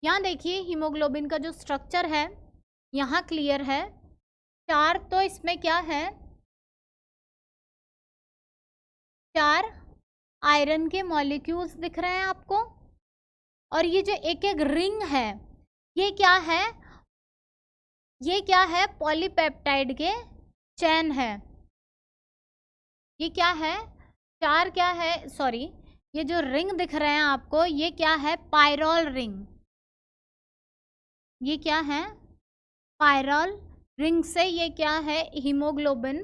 यहाँ देखिए हीमोग्लोबिन का जो स्ट्रक्चर है यहाँ क्लियर है। 4 तो इसमें क्या है? 4 आयरन के मॉलिक्यूल्स दिख रहे हैं आपको, और ये जो एक एक रिंग है ये क्या है? ये क्या है? पॉलीपेप्टाइड के चेन है। ये क्या है? 4 क्या है? सॉरी, ये जो रिंग दिख रहे हैं आपको ये क्या है? Pyrrole ring. ये क्या है? पायरोल रिंग से ये क्या है? हीमोग्लोबिन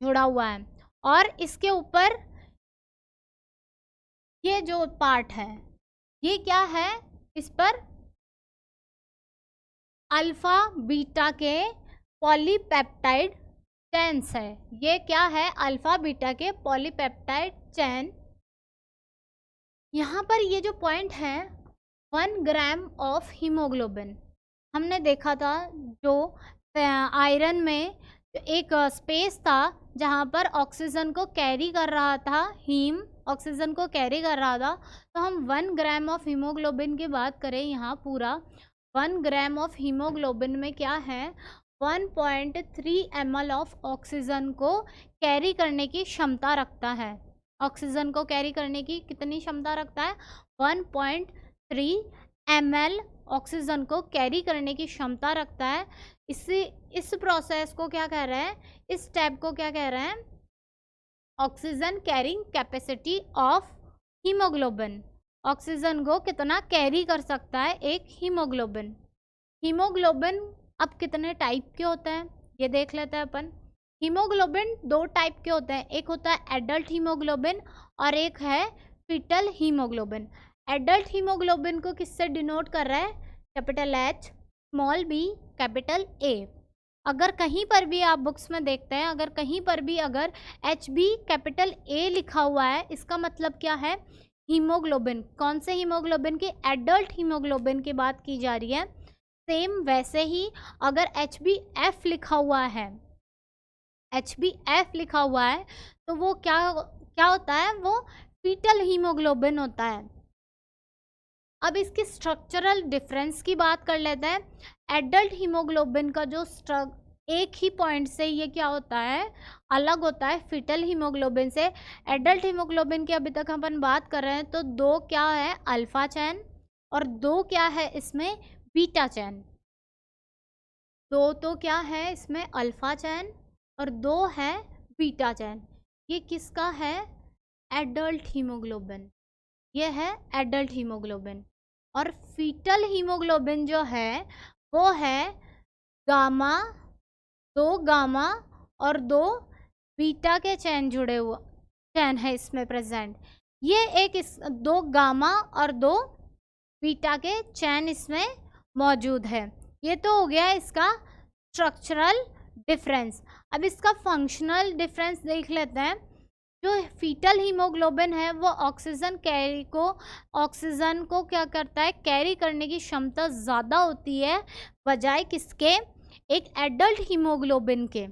जुड़ा हुआ है, और इसके ऊपर ये जो पार्ट है ये क्या है? इस पर अल्फा बीटा के पॉलीपेप्टाइड चेन्स है। ये क्या है? अल्फा बीटा के पॉलीपेप्टाइड चेन। यहाँ पर ये जो पॉइंट है 1 ग्राम ऑफ हीमोग्लोबिन, हमने देखा था जो आयरन में एक स्पेस था जहाँ पर ऑक्सीजन को कैरी कर रहा था, हीम ऑक्सीजन को कैरी कर रहा था। तो हम 1 ग्राम ऑफ हीमोग्लोबिन की बात करें, यहाँ पूरा 1 ग्राम ऑफ हीमोग्लोबिन में क्या है? 1.3 ml ऑफ ऑक्सीजन को कैरी करने की क्षमता रखता है। ऑक्सीजन को कैरी करने की कितनी क्षमता रखता है? 1.3 ml ऑक्सीजन को कैरी करने की क्षमता रखता है। इस प्रोसेस को क्या कह रहे हैं? इस स्टेप को क्या कह रहे हैं? Oxygen carrying capacity of haemoglobin. Oxygen को कितना कैरी कर सकता है एक हीमोग्लोबिन। हीमोग्लोबिन अब कितने टाइप के होते हैं ये देख लेते हैं अपन। हीमोग्लोबिन 2 टाइप के होते हैं, एक होता है एडल्ट हीमोग्लोबिन और एक है फीटल हीमोग्लोबिन। एडल्ट हीमोग्लोबिन को किससे डिनोट कर रहा है? Capital H, small b, capital A। अगर कहीं पर भी आप बुक्स में देखते हैं, अगर कहीं पर भी अगर HB कैपिटल A लिखा हुआ है, इसका मतलब क्या है? हीमोग्लोबिन। कौन से हीमोग्लोबिन की? एडल्ट हीमोग्लोबिन की बात की जा रही है। सेम वैसे ही अगर HbF लिखा हुआ है, HbF लिखा हुआ है तो वो क्या होता है? वो फीटल हीमोग्लोबिन होता है। अब इसकी स्ट्रक्चरल डिफरेंस की बात कर लेते हैं। एडल्ट हीमोग्लोबिन का जो एक ही पॉइंट से ये क्या होता है? अलग होता है फीटल हीमोग्लोबिन से। एडल्ट हीमोग्लोबिन की अभी तक अपन बात कर रहे हैं तो 2 क्या है? अल्फा चैन, और 2 क्या है इसमें? बीटा चैन। 2 तो क्या है इसमें? अल्फा चैन, और 2 है बीटा चैन। ये किसका है? Adult haemoglobin. ये है एडल्ट हीमोग्लोबिन। और फीटल हीमोग्लोबिन जो है वो है गामा, 2 गामा और 2 बीटा के चैन जुड़े हुए चैन है इसमें प्रेजेंट। ये एक 2 गामा और 2 बीटा के चैन इसमें मौजूद है। ये तो हो गया इसका स्ट्रक्चरल डिफरेंस। अब इसका फंक्शनल डिफरेंस देख लेते हैं। जो फीटल हीमोग्लोबिन है वो ऑक्सीजन को क्या करता है? कैरी करने की क्षमता ज़्यादा होती है बजाय किसके? एक एडल्ट हीमोग्लोबिन के।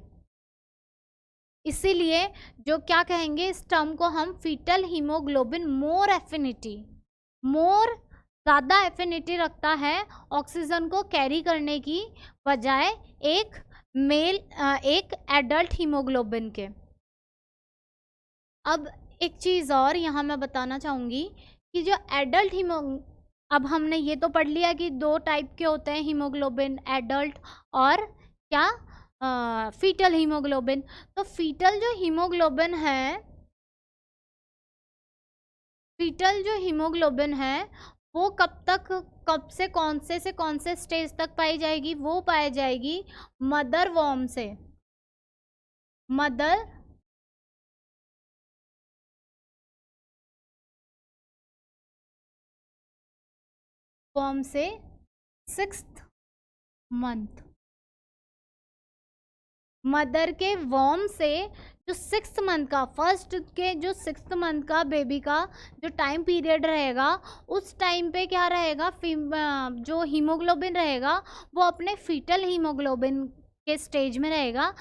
इसीलिए जो क्या कहेंगे इस टर्म को हम फीटल हीमोग्लोबिन मोर एफिनिटी, मोर ज़्यादा एफिनिटी रखता है ऑक्सीजन को कैरी करने की बजाय एक एक एडल्ट हीमोग्लोबिन के। अब एक चीज़ और यहाँ मैं बताना चाहूँगी कि जो एडल्ट अब हमने ये तो पढ़ लिया कि 2 टाइप के होते हैं हीमोग्लोबिन, एडल्ट और क्या फीटल हीमोग्लोबिन। तो फीटल जो हीमोग्लोबिन है, फीटल जो हीमोग्लोबिन है वो कब से कौन से स्टेज तक पाई जाएगी? वो पाई जाएगी मदर वॉर्म से, मदर वॉर्म से 6th मंथ, मदर के वॉर्म से जो 6th मंथ का, फर्स्ट के जो 6th मंथ का बेबी का जो टाइम पीरियड रहेगा उस टाइम पे क्या रहेगा, जो हीमोग्लोबिन रहेगा वो अपने फीटल हीमोग्लोबिन के स्टेज में रहेगा।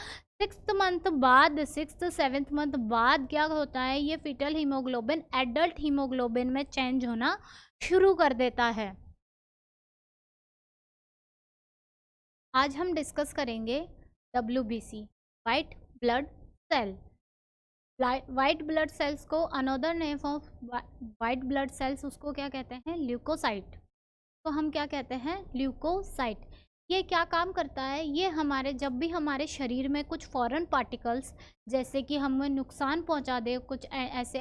6th मंथ बाद, 6th 7th मंथ बाद क्या होता है, ये फीटल हीमोग्लोबिन एडल्ट हीमोग्लोबिन में चेंज होना शुरू कर देता है। आज हम डिस्कस करेंगे WBC, white blood cell. White blood cells को another name of white blood cells उसको क्या कहते हैं, ल्यूकोसाइट। तो हम क्या कहते हैं, ल्यूकोसाइट। ये क्या काम करता है, ये हमारे जब भी हमारे शरीर में कुछ फॉरेन पार्टिकल्स जैसे कि हमें नुकसान पहुंचा दे, कुछ ऐसे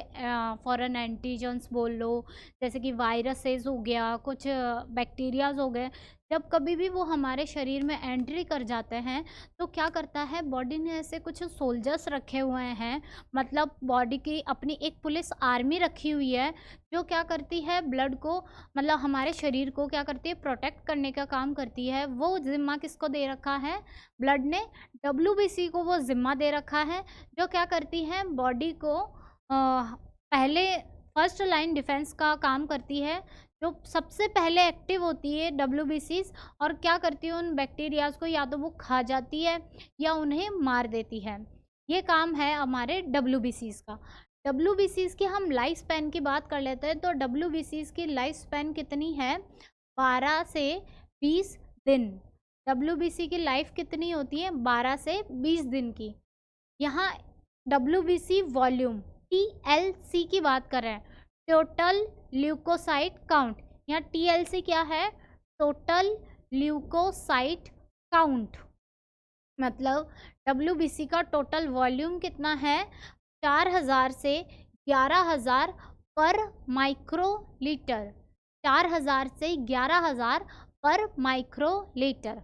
फॉरेन एंटीजन्स बोल लो, जैसे कि वायरसेस हो गया, कुछ बैक्टीरियाज हो गए, जब कभी भी वो हमारे शरीर में एंट्री कर जाते हैं तो क्या करता है, बॉडी ने ऐसे कुछ सोल्जर्स रखे हुए हैं, मतलब बॉडी की अपनी एक पुलिस आर्मी रखी हुई है जो क्या करती है, ब्लड को मतलब हमारे शरीर को क्या करती है, प्रोटेक्ट करने का काम करती है। वो जिम्मा किसको दे रखा है, ब्लड ने WBC को वो जिम्मा दे रखा है, जो क्या करती है, बॉडी को पहले फर्स्ट लाइन डिफेंस का काम करती है, जो सबसे पहले एक्टिव होती है WBCs, और क्या करती है, उन बैक्टीरियाज को या तो वो खा जाती है या उन्हें मार देती है। ये काम है हमारे WBCs का। WBCs की हम लाइफ स्पैन की बात कर लेते हैं, तो WBCs की लाइफ स्पैन कितनी है, 12 से 20 दिन। WBC की लाइफ कितनी होती है, 12 से 20 दिन की। यहाँ WBC वॉल्यूम TLC की बात कर रहे हैं, टोटल ल्यूकोसाइट काउंट। यहाँ TLC क्या है, टोटल ल्यूकोसाइट काउंट, मतलब WBC का टोटल वॉल्यूम कितना है, 4000 से 11000 पर माइक्रोलीटर, 4000 से 11000 पर माइक्रोलीटर।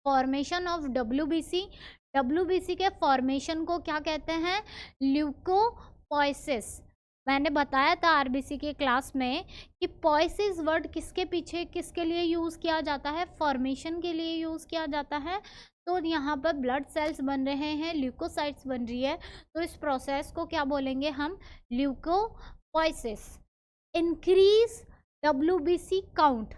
फॉर्मेशन ऑफ WBC के फॉर्मेशन को क्या कहते हैं, ल्यूकोपोइसिस। मैंने बताया था RBC के क्लास में कि पोइसिस वर्ड किसके पीछे किसके लिए यूज़ किया जाता है, फॉर्मेशन के लिए यूज़ किया जाता है। तो यहाँ पर ब्लड सेल्स बन रहे हैं, ल्यूकोसाइट्स बन रही है, तो इस प्रोसेस को क्या बोलेंगे हम, ल्यूकोपोइसिस। इंक्रीज WBC काउंट,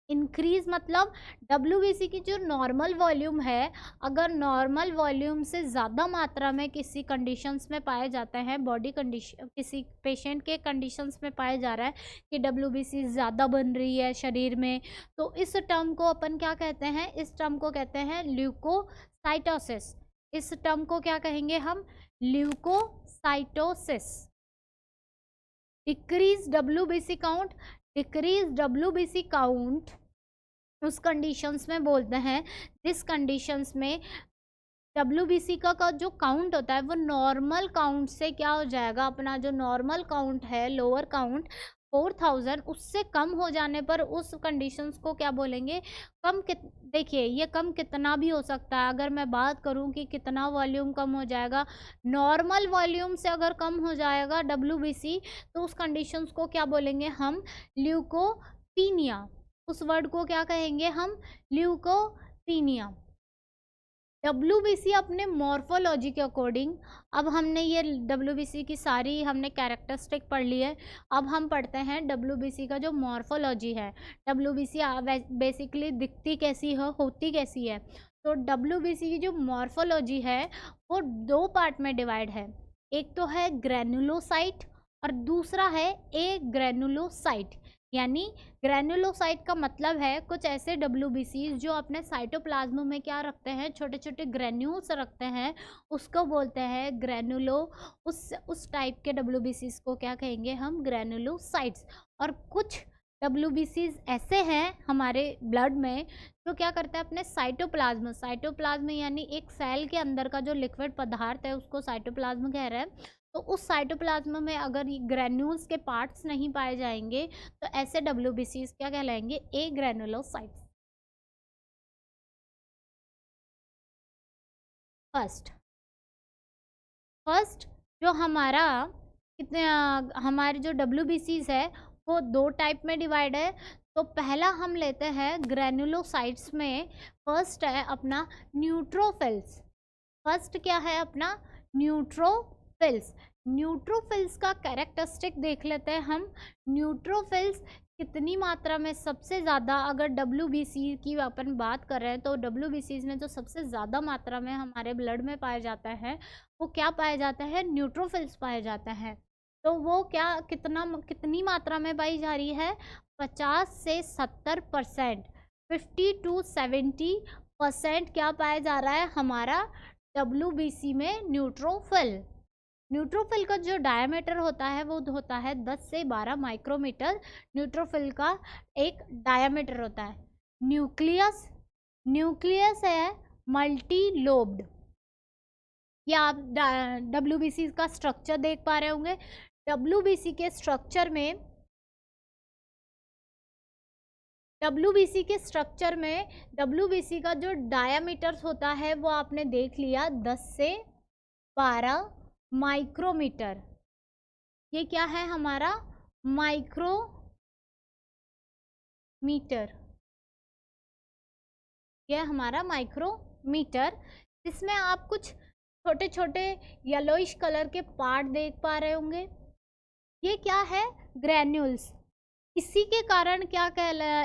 इंक्रीज मतलब WBC की जो नॉर्मल वॉल्यूम है, अगर नॉर्मल वॉल्यूम से ज़्यादा मात्रा में किसी कंडीशंस में पाए जाते हैं, बॉडी कंडीशन किसी पेशेंट के कंडीशंस में पाया जा रहा है कि WBC ज़्यादा बन रही है शरीर में, तो इस टर्म को अपन क्या कहते हैं, इस टर्म को कहते हैं ल्यूकोसाइटोसिस। इस टर्म को क्या कहेंगे हम, leukocytosis. Decrease WBC count, decrease WBC count उस कंडीशंस में बोलते हैं जिस कंडीशंस में WBC का जो काउंट होता है वो नॉर्मल काउंट से क्या हो जाएगा, अपना जो नॉर्मल काउंट है, लोअर काउंट 4000, उससे कम हो जाने पर उस कंडीशंस को क्या बोलेंगे, देखिए ये कम कितना भी हो सकता है। अगर मैं बात करूं कि कितना वॉल्यूम कम हो जाएगा, नॉर्मल वॉल्यूम से अगर कम हो जाएगा WBC, तो उस कंडीशंस को क्या बोलेंगे हम, ल्यूकोपीनिया। उस वर्ड को क्या कहेंगे हम, ल्यूकोपीनिया। WBC अपने मॉर्फोलॉजी के अकॉर्डिंग, अब हमने ये WBC की सारी हमने कैरेक्टरिस्टिक पढ़ ली है, अब हम पढ़ते हैं WBC का जो मॉर्फोलॉजी है। WBC बेसिकली दिखती कैसी है, होती कैसी है, तो डब्ल्यूबीसी की जो मॉर्फोलॉजी है वो दो पार्ट में डिवाइड है। एक तो है ग्रेनुलोसाइट और दूसरा है ए ग्रेनुलोसाइट। यानी ग्रेनुलोसाइट का मतलब है कुछ ऐसे डब्ल्यूबीसी जो अपने साइटोप्लाज्म में क्या रखते हैं, छोटे छोटे ग्रेन्यूल्स रखते हैं, उसको बोलते हैं ग्रेनुलो। उस टाइप के डब्ल्यूबीसी को क्या कहेंगे हम, ग्रेनुलोसाइट्स। और कुछ डब्ल्यूबीसीज ऐसे हैं हमारे ब्लड में जो क्या करते हैं, अपने साइटोप्लाज्म यानी एक सेल के अंदर का जो लिक्विड पदार्थ है उसको साइटोप्लाज्म कह रहे हैं। तो उस साइटोप्लाज्म में अगर ग्रेन्यूल्स के पार्ट्स नहीं पाए जाएंगे तो ऐसे डब्ल्यूबीसीज क्या कहलाएंगे, ए ग्रेनुलोसाइट्स। फर्स्ट जो हमारे जो डब्ल्यूबीसीज है वो दो टाइप में डिवाइड है। तो पहला हम लेते हैं ग्रेनुलोसाइट्स में, फर्स्ट है अपना न्यूट्रोफिल्स। फर्स्ट क्या है अपना न्यूट्रोफिल्स। न्यूट्रोफिल्स का कैरेक्टरिस्टिक देख लेते हैं हम। न्यूट्रोफिल्स कितनी मात्रा में, सबसे ज़्यादा अगर डब्ल्यूबीसी की अपन बात कर रहे हैं तो डब्ल्यूबीसीज में जो सबसे ज़्यादा मात्रा में हमारे ब्लड में पाया जाता है वो क्या पाया जाता है, न्यूट्रोफिल्स पाया जाता है। तो वो कितनी मात्रा में पाई जा रही है, 50 से 70%, 50 to 70% क्या पाया जा रहा है हमारा डब्ल्यूबीसी में न्यूट्रोफिल। न्यूट्रोफिल का जो डायमीटर होता है वो होता है 10 से 12 माइक्रोमीटर। न्यूट्रोफिल का एक डायमीटर होता है। न्यूक्लियस है मल्टी लोब्ड। ये आप डब्ल्यूबीसी का स्ट्रक्चर देख पा रहे होंगे। डब्ल्यूबीसी के स्ट्रक्चर में डब्ल्यूबीसी का जो डायमीटर होता है वो आपने देख लिया 10 से 12 माइक्रोमीटर। ये क्या है हमारा माइक्रोमीटर। यह हमारा माइक्रोमीटर, जिसमें आप कुछ छोटे छोटे येलोइश कलर के पार्ट देख पा रहे होंगे। ये क्या है, ग्रैन्यूल्स। इसी के कारण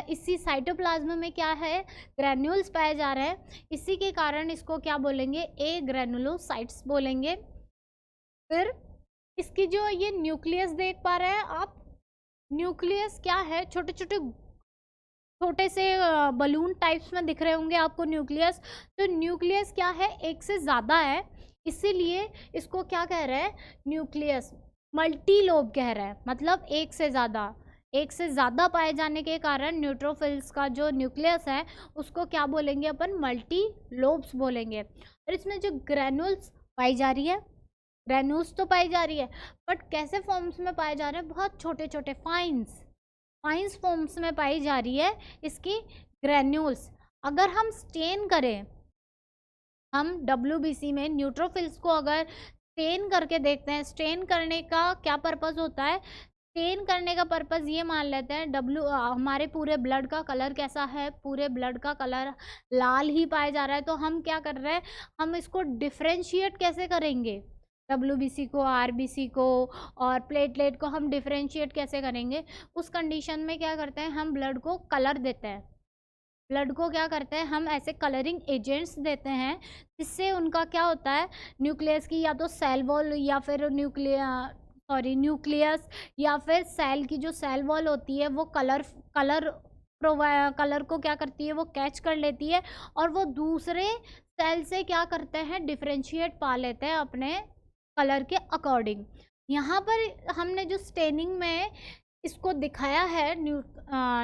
इसी साइटोप्लाज्म में क्या है, ग्रैन्यूल्स पाए जा रहे हैं। इसी के कारण इसको क्या बोलेंगे, ए ग्रैनुलोसाइट्स बोलेंगे। फिर इसकी जो ये न्यूक्लियस देख पा रहे हैं आप, न्यूक्लियस क्या है, छोटे से बलून टाइप्स में दिख रहे होंगे आपको न्यूक्लियस। तो न्यूक्लियस क्या है, एक से ज़्यादा है, इसीलिए इसको क्या कह रहे हैं, न्यूक्लियस मल्टी लोब कह रहा है। मतलब एक से ज़्यादा पाए जाने के कारण न्यूट्रोफिल्स का जो न्यूक्लियस है उसको क्या बोलेंगे अपन, मल्टी लोब्स बोलेंगे। और इसमें जो ग्रैनुल्स पाई जा रही है, ग्रैन्यूल्स तो पाई जा रही है बट कैसे फॉर्म्स में पाए जा रहे हैं, बहुत छोटे छोटे फाइन्स फॉर्म्स में पाई जा रही है इसकी ग्रैन्यूल्स। अगर हम स्टेन करें, हम डब्ल्यूबीसी में न्यूट्रोफिल्स को अगर स्टेन करके देखते हैं, स्टेन करने का क्या पर्पस होता है, स्टेन करने का पर्पस ये मान लेते हैं हमारे पूरे ब्लड का कलर कैसा है, पूरे ब्लड का कलर लाल ही पाया जा रहा है। तो हम क्या कर रहे हैं, हम इसको डिफ्रेंशिएट कैसे करेंगे, डब्ल्यूबीसी को, आरबीसी को और प्लेटलेट को हम डिफ्रेंशिएट कैसे करेंगे। उस कंडीशन में क्या करते हैं, हम ब्लड को कलर देते हैं। ब्लड को क्या करते हैं, हम ऐसे कलरिंग एजेंट्स देते हैं जिससे उनका क्या होता है, न्यूक्लियस की या तो सेल वॉल या फिर न्यूक्लियस या फिर सेल की जो सेल वॉल होती है वो कलर को क्या करती है, वो कैच कर लेती है और वो दूसरे सेल से क्या करते हैं, डिफ्रेंशिएट पा लेते हैं अपने कलर के अकॉर्डिंग। यहाँ पर हमने जो स्टेनिंग में इसको दिखाया है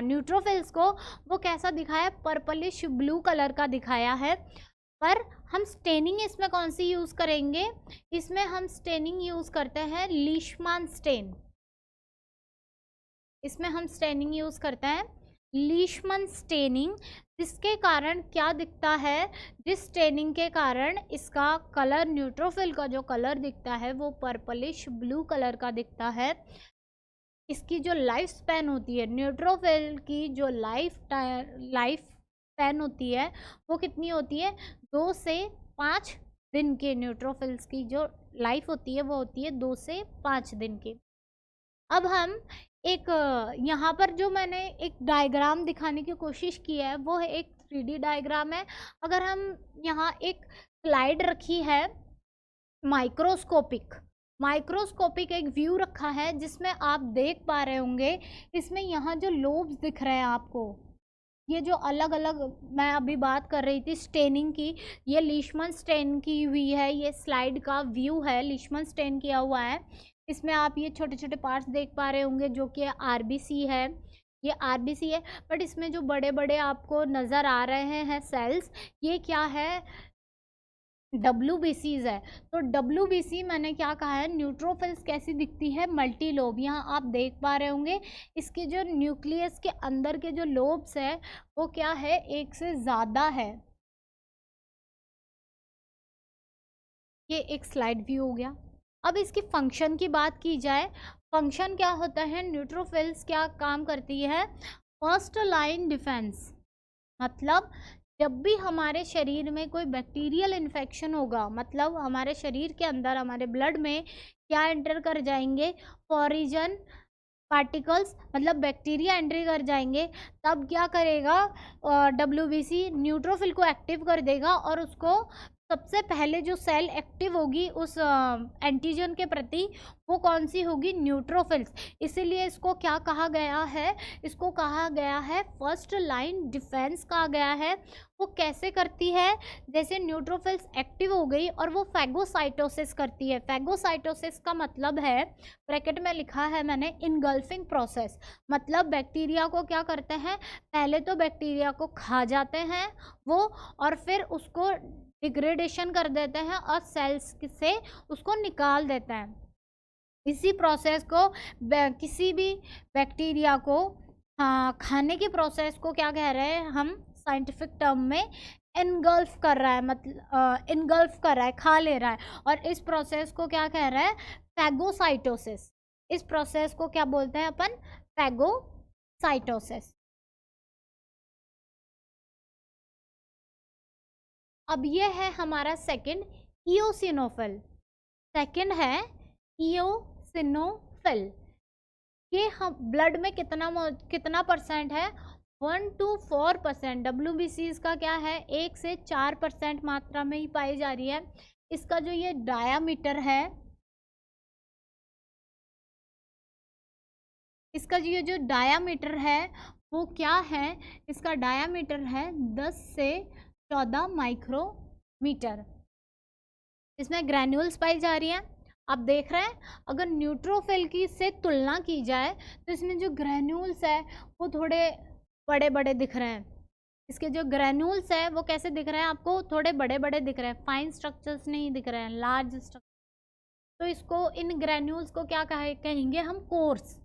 न्यूट्रोफिल्स को, वो कैसा दिखाया है, पर्पलिश ब्लू कलर का दिखाया है। पर हम स्टेनिंग इसमें कौन सी यूज़ करेंगे, इसमें हम स्टेनिंग यूज़ करते हैं लीशमान स्टेन। इसमें हम स्टेनिंग यूज़ करते हैं लीशमान स्टेनिंग, जिसके कारण क्या दिखता है, जिस स्टेनिंग के कारण इसका कलर, न्यूट्रोफिल का जो कलर दिखता है वो पर्पलिश ब्लू कलर का दिखता है। इसकी जो लाइफ स्पैन होती है, न्यूट्रोफिल की जो लाइफ स्पैन होती है वो कितनी होती है, 2 से 5 दिन के। न्यूट्रोफिल्स की जो लाइफ होती है वो होती है 2 से 5 दिन की। अब हम एक यहाँ पर जो मैंने एक डायग्राम दिखाने की कोशिश की है वो है एक 3D डायग्राम है। अगर हम यहाँ एक स्लाइड रखी है माइक्रोस्कोपिक एक व्यू रखा है जिसमें आप देख पा रहे होंगे, इसमें यहाँ जो लोब्स दिख रहे हैं आपको, ये जो अलग अलग मैं अभी बात कर रही थी स्टेनिंग की, ये लीशमन स्टेन की हुई है, ये स्लाइड का व्यू है, लीशमन स्टेन किया हुआ है। इसमें आप ये छोटे छोटे पार्ट्स देख पा रहे होंगे जो कि आरबीसी है, ये आरबीसी है। बट इसमें जो बड़े बड़े आपको नज़र आ रहे हैं सेल्स, ये क्या है, WBCs है। तो WBC मैंने क्या कहा है, न्यूट्रोफिल्स कैसी दिखती है, मल्टी लोब। यहाँ आप देख पा रहे होंगे इसके जो न्यूक्लियस के अंदर के जो लोब्स है वो क्या है, एक से ज़्यादा है। ये एक स्लाइड व्यू हो गया। अब इसकी फंक्शन की बात की जाए, फंक्शन क्या होता है, न्यूट्रोफिल्स क्या काम करती है, फर्स्ट लाइन डिफेंस। मतलब जब भी हमारे शरीर में कोई बैक्टीरियल इन्फेक्शन होगा, मतलब हमारे शरीर के अंदर हमारे ब्लड में क्या एंटर कर जाएंगे, फॉरिजन पार्टिकल्स, मतलब बैक्टीरिया एंट्री कर जाएंगे, तब क्या करेगा, WBC न्यूट्रोफिल को एक्टिव कर देगा और उसको सबसे पहले जो सेल एक्टिव होगी उस एंटीजन के प्रति वो कौन सी होगी, न्यूट्रोफिल्स। इसीलिए इसको क्या कहा गया है, इसको कहा गया है फर्स्ट लाइन डिफेंस कहा गया है। वो कैसे करती है, जैसे न्यूट्रोफिल्स एक्टिव हो गई और वो फैगोसाइटोसिस करती है। फैगोसाइटोसिस का मतलब है, ब्रैकेट में लिखा है मैंने, इनगल्फिंग प्रोसेस। मतलब बैक्टीरिया को क्या करते हैं, पहले तो बैक्टीरिया को खा जाते हैं वो, और फिर उसको डिग्रेडेशन कर देते हैं और सेल्स से उसको निकाल देते हैं। इसी प्रोसेस को किसी भी बैक्टीरिया को खाने की प्रोसेस को क्या कह रहे हैं हम साइंटिफिक टर्म में, इनगल्फ कर रहा है, मतलब इनगल्फ कर रहा है, खा ले रहा है। और इस प्रोसेस को क्या कह रहा है, फैगोसाइटोसिस। इस प्रोसेस को क्या बोलते हैं अपन, फैगोसाइटोसिस। अब ये है हमारा सेकंड, इओसिनोफिल। सेकंड है इओसिनोफिल। ये हम ब्लड में कितना परसेंट है, 1 to 4%। WBCs का क्या है, 1 से 4% मात्रा में ही पाई जा रही है। इसका जो ये डायामीटर है, इसका जो डायामीटर है वो क्या है, इसका डायामीटर है 10 से 14 माइक्रोमीटर। इसमें ग्रैन्यूल्स पाई जा रही हैं। आप देख रहे हैं, अगर न्यूट्रोफिल की से तुलना की जाए तो इसमें जो ग्रैन्यूल्स है वो थोड़े बड़े बड़े दिख रहे हैं। इसके जो ग्रैन्यूल्स है वो कैसे दिख रहे हैं आपको, थोड़े बड़े बड़े दिख रहे हैं, फाइन स्ट्रक्चर्स नहीं दिख रहे हैं, लार्ज स्ट्रक्चर। तो इसको, इन ग्रैन्यूल्स को क्या कहेंगे हम, कोर्स।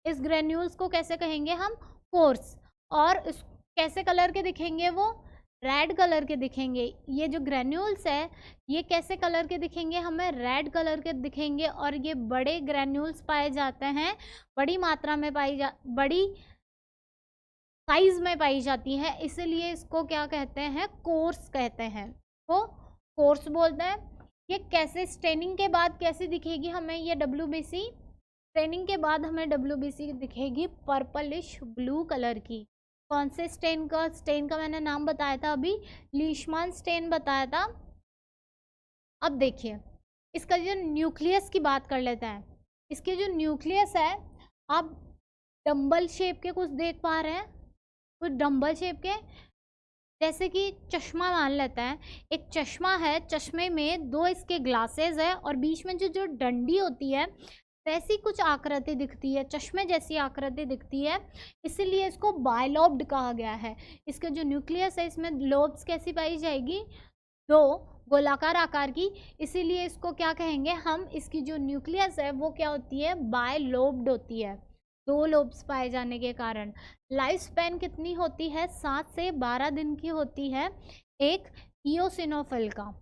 इस ग्रैन्यूल्स को कैसे कहेंगे हम, कोर्स। और इस कैसे कलर के दिखेंगे, वो रेड कलर के दिखेंगे। ये जो ग्रैन्यूल्स है ये कैसे कलर के दिखेंगे, हमें रेड कलर के दिखेंगे। और ये बड़े ग्रैन्यूल्स पाए जाते हैं, बड़ी मात्रा में बड़ी साइज में पाई जाती है, इसलिए इसको क्या कहते हैं, कोर्स कहते हैं, वो कोर्स बोलते हैं। ये कैसे, स्टेनिंग के बाद कैसे दिखेगी हमें ये WBC, स्टेनिंग के बाद हमें WBC दिखेगी पर्पलिश ब्लू कलर की। कौन से स्टेन का मैंने नाम बताया था अभी, लीशमान स्टेन बताया था। अब देखिए इसका जो न्यूक्लियस की बात कर लेते हैं। इसके जो न्यूक्लियस है, आप डंबल शेप के कुछ देख पा रहे हैं, कुछ डंबल शेप के, जैसे कि चश्मा मान लेते हैं। एक चश्मा है, चश्मे में 2 इसके ग्लासेस है और बीच में जो डंडी होती है वैसी कुछ आकृति दिखती है, चश्मे जैसी आकृति दिखती है, इसीलिए इसको बायलॉब्ड कहा गया है। इसका जो न्यूक्लियस है इसमें लोब्स कैसी पाई जाएगी, 2 गोलाकार आकार की, इसीलिए इसको क्या कहेंगे हम, इसकी जो न्यूक्लियस है वो क्या होती है, बायलोब्ड होती है, 2 लोब्स पाए जाने के कारण। लाइफ स्पैन कितनी होती है, 7 से 12 दिन की होती है एक इओसिनोफिल का।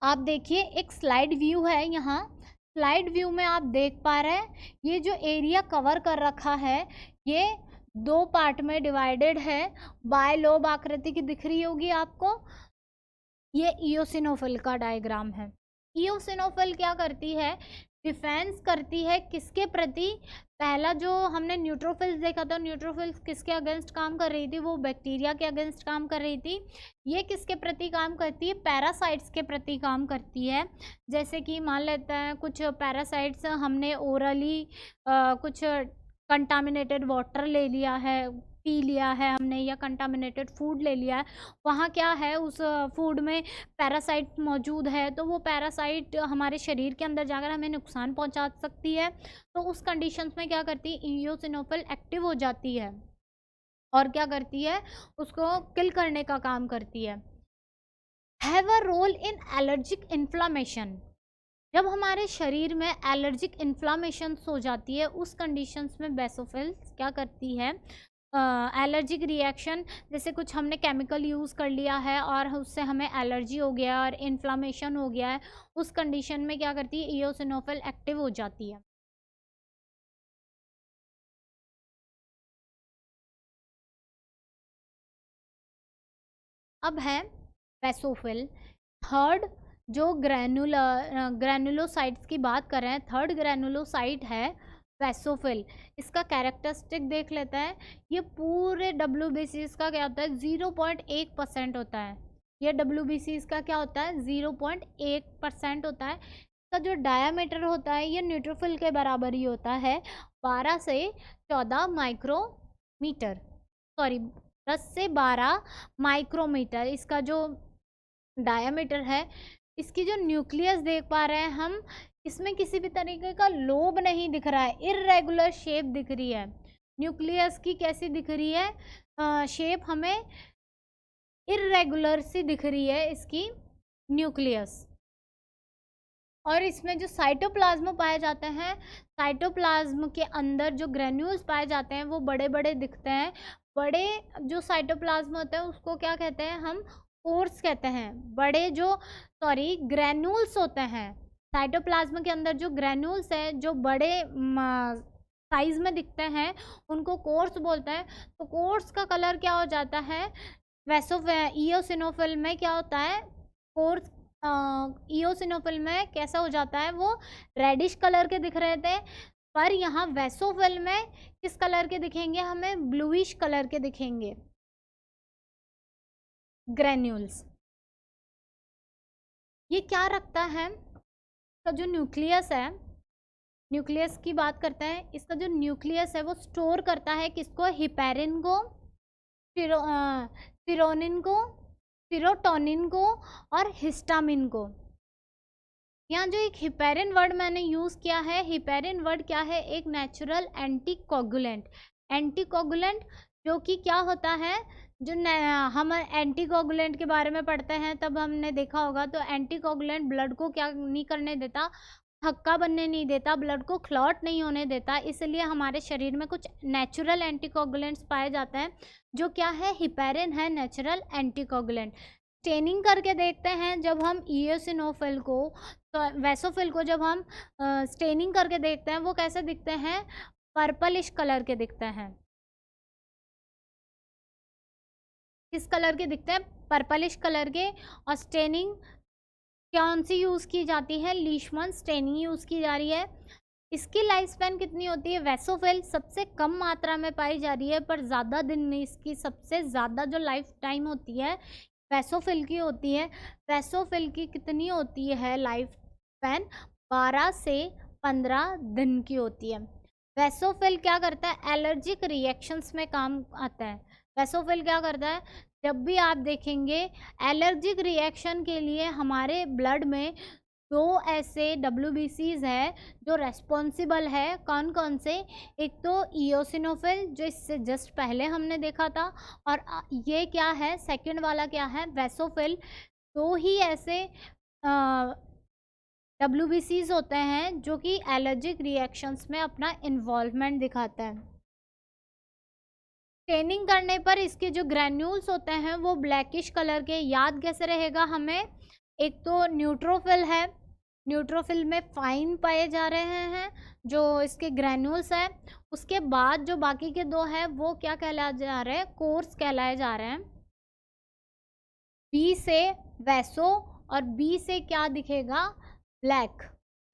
आप देखिए एक स्लाइड व्यू है, यहाँ स्लाइड व्यू में आप देख पा रहे हैं ये जो एरिया कवर कर रखा है ये 2 पार्ट में डिवाइडेड है, बायलोब आकृति की दिख रही होगी आपको। ये इओसिनोफिल का डायग्राम है। इओसिनोफिल क्या करती है, डिफेंस करती है किसके प्रति? पहला जो हमने न्यूट्रोफिल्स देखा था, न्यूट्रोफिल्स किसके अगेंस्ट काम कर रही थी? वो बैक्टीरिया के अगेंस्ट काम कर रही थी। ये किसके प्रति काम करती है? पैरासाइट्स के प्रति काम करती है। जैसे कि मान लेते हैं कुछ पैरासाइट्स हमने ओरली कुछ कंटामिनेटेड वाटर ले लिया है, पी लिया है हमने, या कंटामिनेटेड फूड ले लिया है, वहाँ क्या है उस फूड में पैरासाइट मौजूद है, तो वो पैरासाइट हमारे शरीर के अंदर जाकर हमें नुकसान पहुंचा सकती है। तो उस कंडीशंस में क्या करती है? इयोसिनोफिल एक्टिव हो जाती है और क्या करती है? उसको किल करने का काम करती है। Have a role in allergic inflammation. जब हमारे शरीर में एलर्जिक इन्फ्लामेशन हो जाती है, उस कंडीशंस में बेसोफिल्स क्या करती है? एलर्जिक रिएक्शन, जैसे कुछ हमने केमिकल यूज़ कर लिया है और उससे हमें एलर्जी हो गया और इन्फ्लामेशन हो गया है, उस कंडीशन में क्या करती है? इयोसिनोफिल एक्टिव हो जाती है। अब है बेसोफिल। थर्ड जो ग्रैनुलोसाइट्स की बात कर रहे हैं, थर्ड ग्रैनुलोसाइट है बेसोफिल। इसका कैरेक्टरिस्टिक देख लेते हैं। ये पूरे WBCs का क्या होता है? 0.1% होता है। ये WBCs का क्या होता है? 0.1% होता है। इसका जो डायामीटर होता है ये न्यूट्रोफिल के बराबर ही होता है, 12 से 14 माइक्रोमीटर, सॉरी 10 से 12 माइक्रोमीटर इसका जो डायामीटर है। इसकी जो न्यूक्लियस देख पा रहे हैं हम, इसमें किसी भी तरीके का लोब नहीं दिख रहा है, इर्रेगुलर शेप दिख रही है। न्यूक्लियस की कैसी दिख रही है? शेप हमें इर्रेगुलर सी दिख रही है इसकी न्यूक्लियस। और इसमें जो साइटोप्लाज्म पाए जाते हैं, साइटोप्लाज्म के अंदर जो ग्रेन्यूल्स पाए जाते हैं वो बड़े बड़े दिखते हैं। बड़े जो साइटोप्लाज्म होते हैं उसको क्या कहते हैं? हम कोर्स कहते हैं। बड़े जो सॉरी ग्रेन्यूल्स होते हैं, साइटोप्लाज्म के अंदर जो ग्रेन्यूल्स है जो बड़े साइज में दिखते हैं, उनको कोर्स बोलते हैं। तो कोर्स का कलर क्या हो जाता है? इयोसिनोफिल में क्या होता है? कोर्स इयोसिनोफिल में कैसा हो जाता है? वो रेडिश कलर के दिख रहे थे, पर यहाँ वेसोफिल में किस कलर के दिखेंगे हमें? ब्लूइश कलर के दिखेंगे ग्रेन्यूल्स। ये क्या रखता है? इसका जो न्यूक्लियस है, न्यूक्लियस की बात करते हैं। इसका जो न्यूक्लियस है वो स्टोर करता है किसको? हिपेरिन को, सिरोनिन को, सीरोटोनिन को और हिस्टामिन को। यहाँ जो एक हिपेरिन वर्ड मैंने यूज़ किया है, हिपेरिन वर्ड क्या है? एक नेचुरल एंटीकोगुलेंट। एंटीकोगुलेंट जो कि क्या होता है? जो हम एंटीकोगुलेंट के बारे में पढ़ते हैं तब हमने देखा होगा, तो एंटीकोगुलेंट ब्लड को क्या नहीं करने देता? थक्का बनने नहीं देता, ब्लड को क्लॉट नहीं होने देता। इसलिए हमारे शरीर में कुछ नेचुरल एंटीकोगुलेंट्स पाए जाते हैं, जो क्या है? हिपेरिन है, नेचुरल एंटीकोगुलेंट। स्टेनिंग करके देखते हैं जब हम इयोसिनोफिल को, तो वेसोफिल को जब हम स्टेनिंग करके देखते हैं, वो कैसे दिखते हैं? पर्पलिश कलर के दिखते हैं। किस कलर के दिखते हैं? पर्पलिश कलर के। और स्टेनिंग कौन सी यूज़ की जाती है? लीशमन स्टेनिंग यूज़ की जा रही है। इसकी लाइफ स्पैन कितनी होती है? वेसोफिल सबसे कम मात्रा में पाई जा रही है, पर ज़्यादा दिन में इसकी सबसे ज़्यादा जो लाइफ टाइम होती है वेसोफिल की होती है। वेसोफिल की कितनी होती है लाइफ स्पैन? 12 से 15 दिन की होती है। वेसोफिल क्या करता है? एलर्जिक रिएक्शंस में काम आता है। वेसोफिल क्या करता है? जब भी आप देखेंगे एलर्जिक रिएक्शन के लिए हमारे ब्लड में 2 ऐसे WBCs है जो रेस्पॉन्सिबल है। कौन कौन से? एक तो इयोसिनोफिल जो इससे जस्ट पहले हमने देखा था, और ये क्या है? सेकंड वाला क्या है? वेसोफिल। 2 ही ऐसे WBCs होते हैं जो कि एलर्जिक रिएक्शंस में अपना इन्वॉल्वमेंट दिखाता है। स्टेनिंग करने पर इसके जो ग्रैन्यूल्स होते हैं वो ब्लैकिश कलर के। याद कैसे रहेगा हमें? एक तो न्यूट्रोफिल है, न्यूट्रोफिल में फाइन पाए जा रहे हैं जो इसके ग्रैन्यूल्स है। उसके बाद जो बाकी के 2 हैं वो क्या कहलाए जा रहे हैं? कोर्स कहलाए जा रहे हैं। बी से वैसो और बी से क्या दिखेगा? ब्लैक।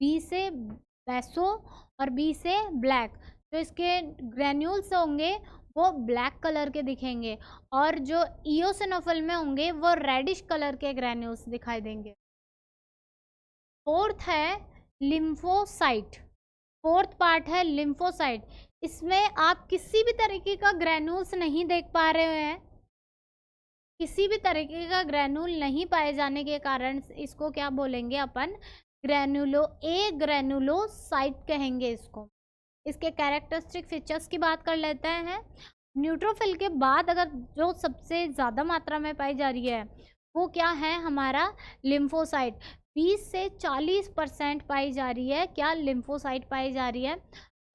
बी से वैसो और बी से ब्लैक। तो इसके ग्रेन्यूल्स होंगे वो ब्लैक कलर के दिखेंगे और जो इओसिनोफिल में होंगे वो रेडिश कलर के ग्रेन्यूल्स दिखाई देंगे। फोर्थ है लिम्फोसाइट। फोर्थ पार्ट है लिम्फोसाइट। इसमें आप किसी भी तरीके का ग्रेन्यूल्स नहीं देख पा रहे हैं। किसी भी तरीके का ग्रेन्यूल नहीं पाए जाने के कारण इसको क्या बोलेंगे अपन, ग्रेनुलोसाइट कहेंगे इसको। इसके कैरेक्टरिस्टिक फीचर्स की बात कर लेते हैं। न्यूट्रोफिल के बाद अगर जो सबसे ज़्यादा मात्रा में पाई जा रही है वो क्या है, हमारा लिम्फोसाइट। 20 से 40% पाई जा रही है, क्या, लिम्फोसाइट पाई जा रही है।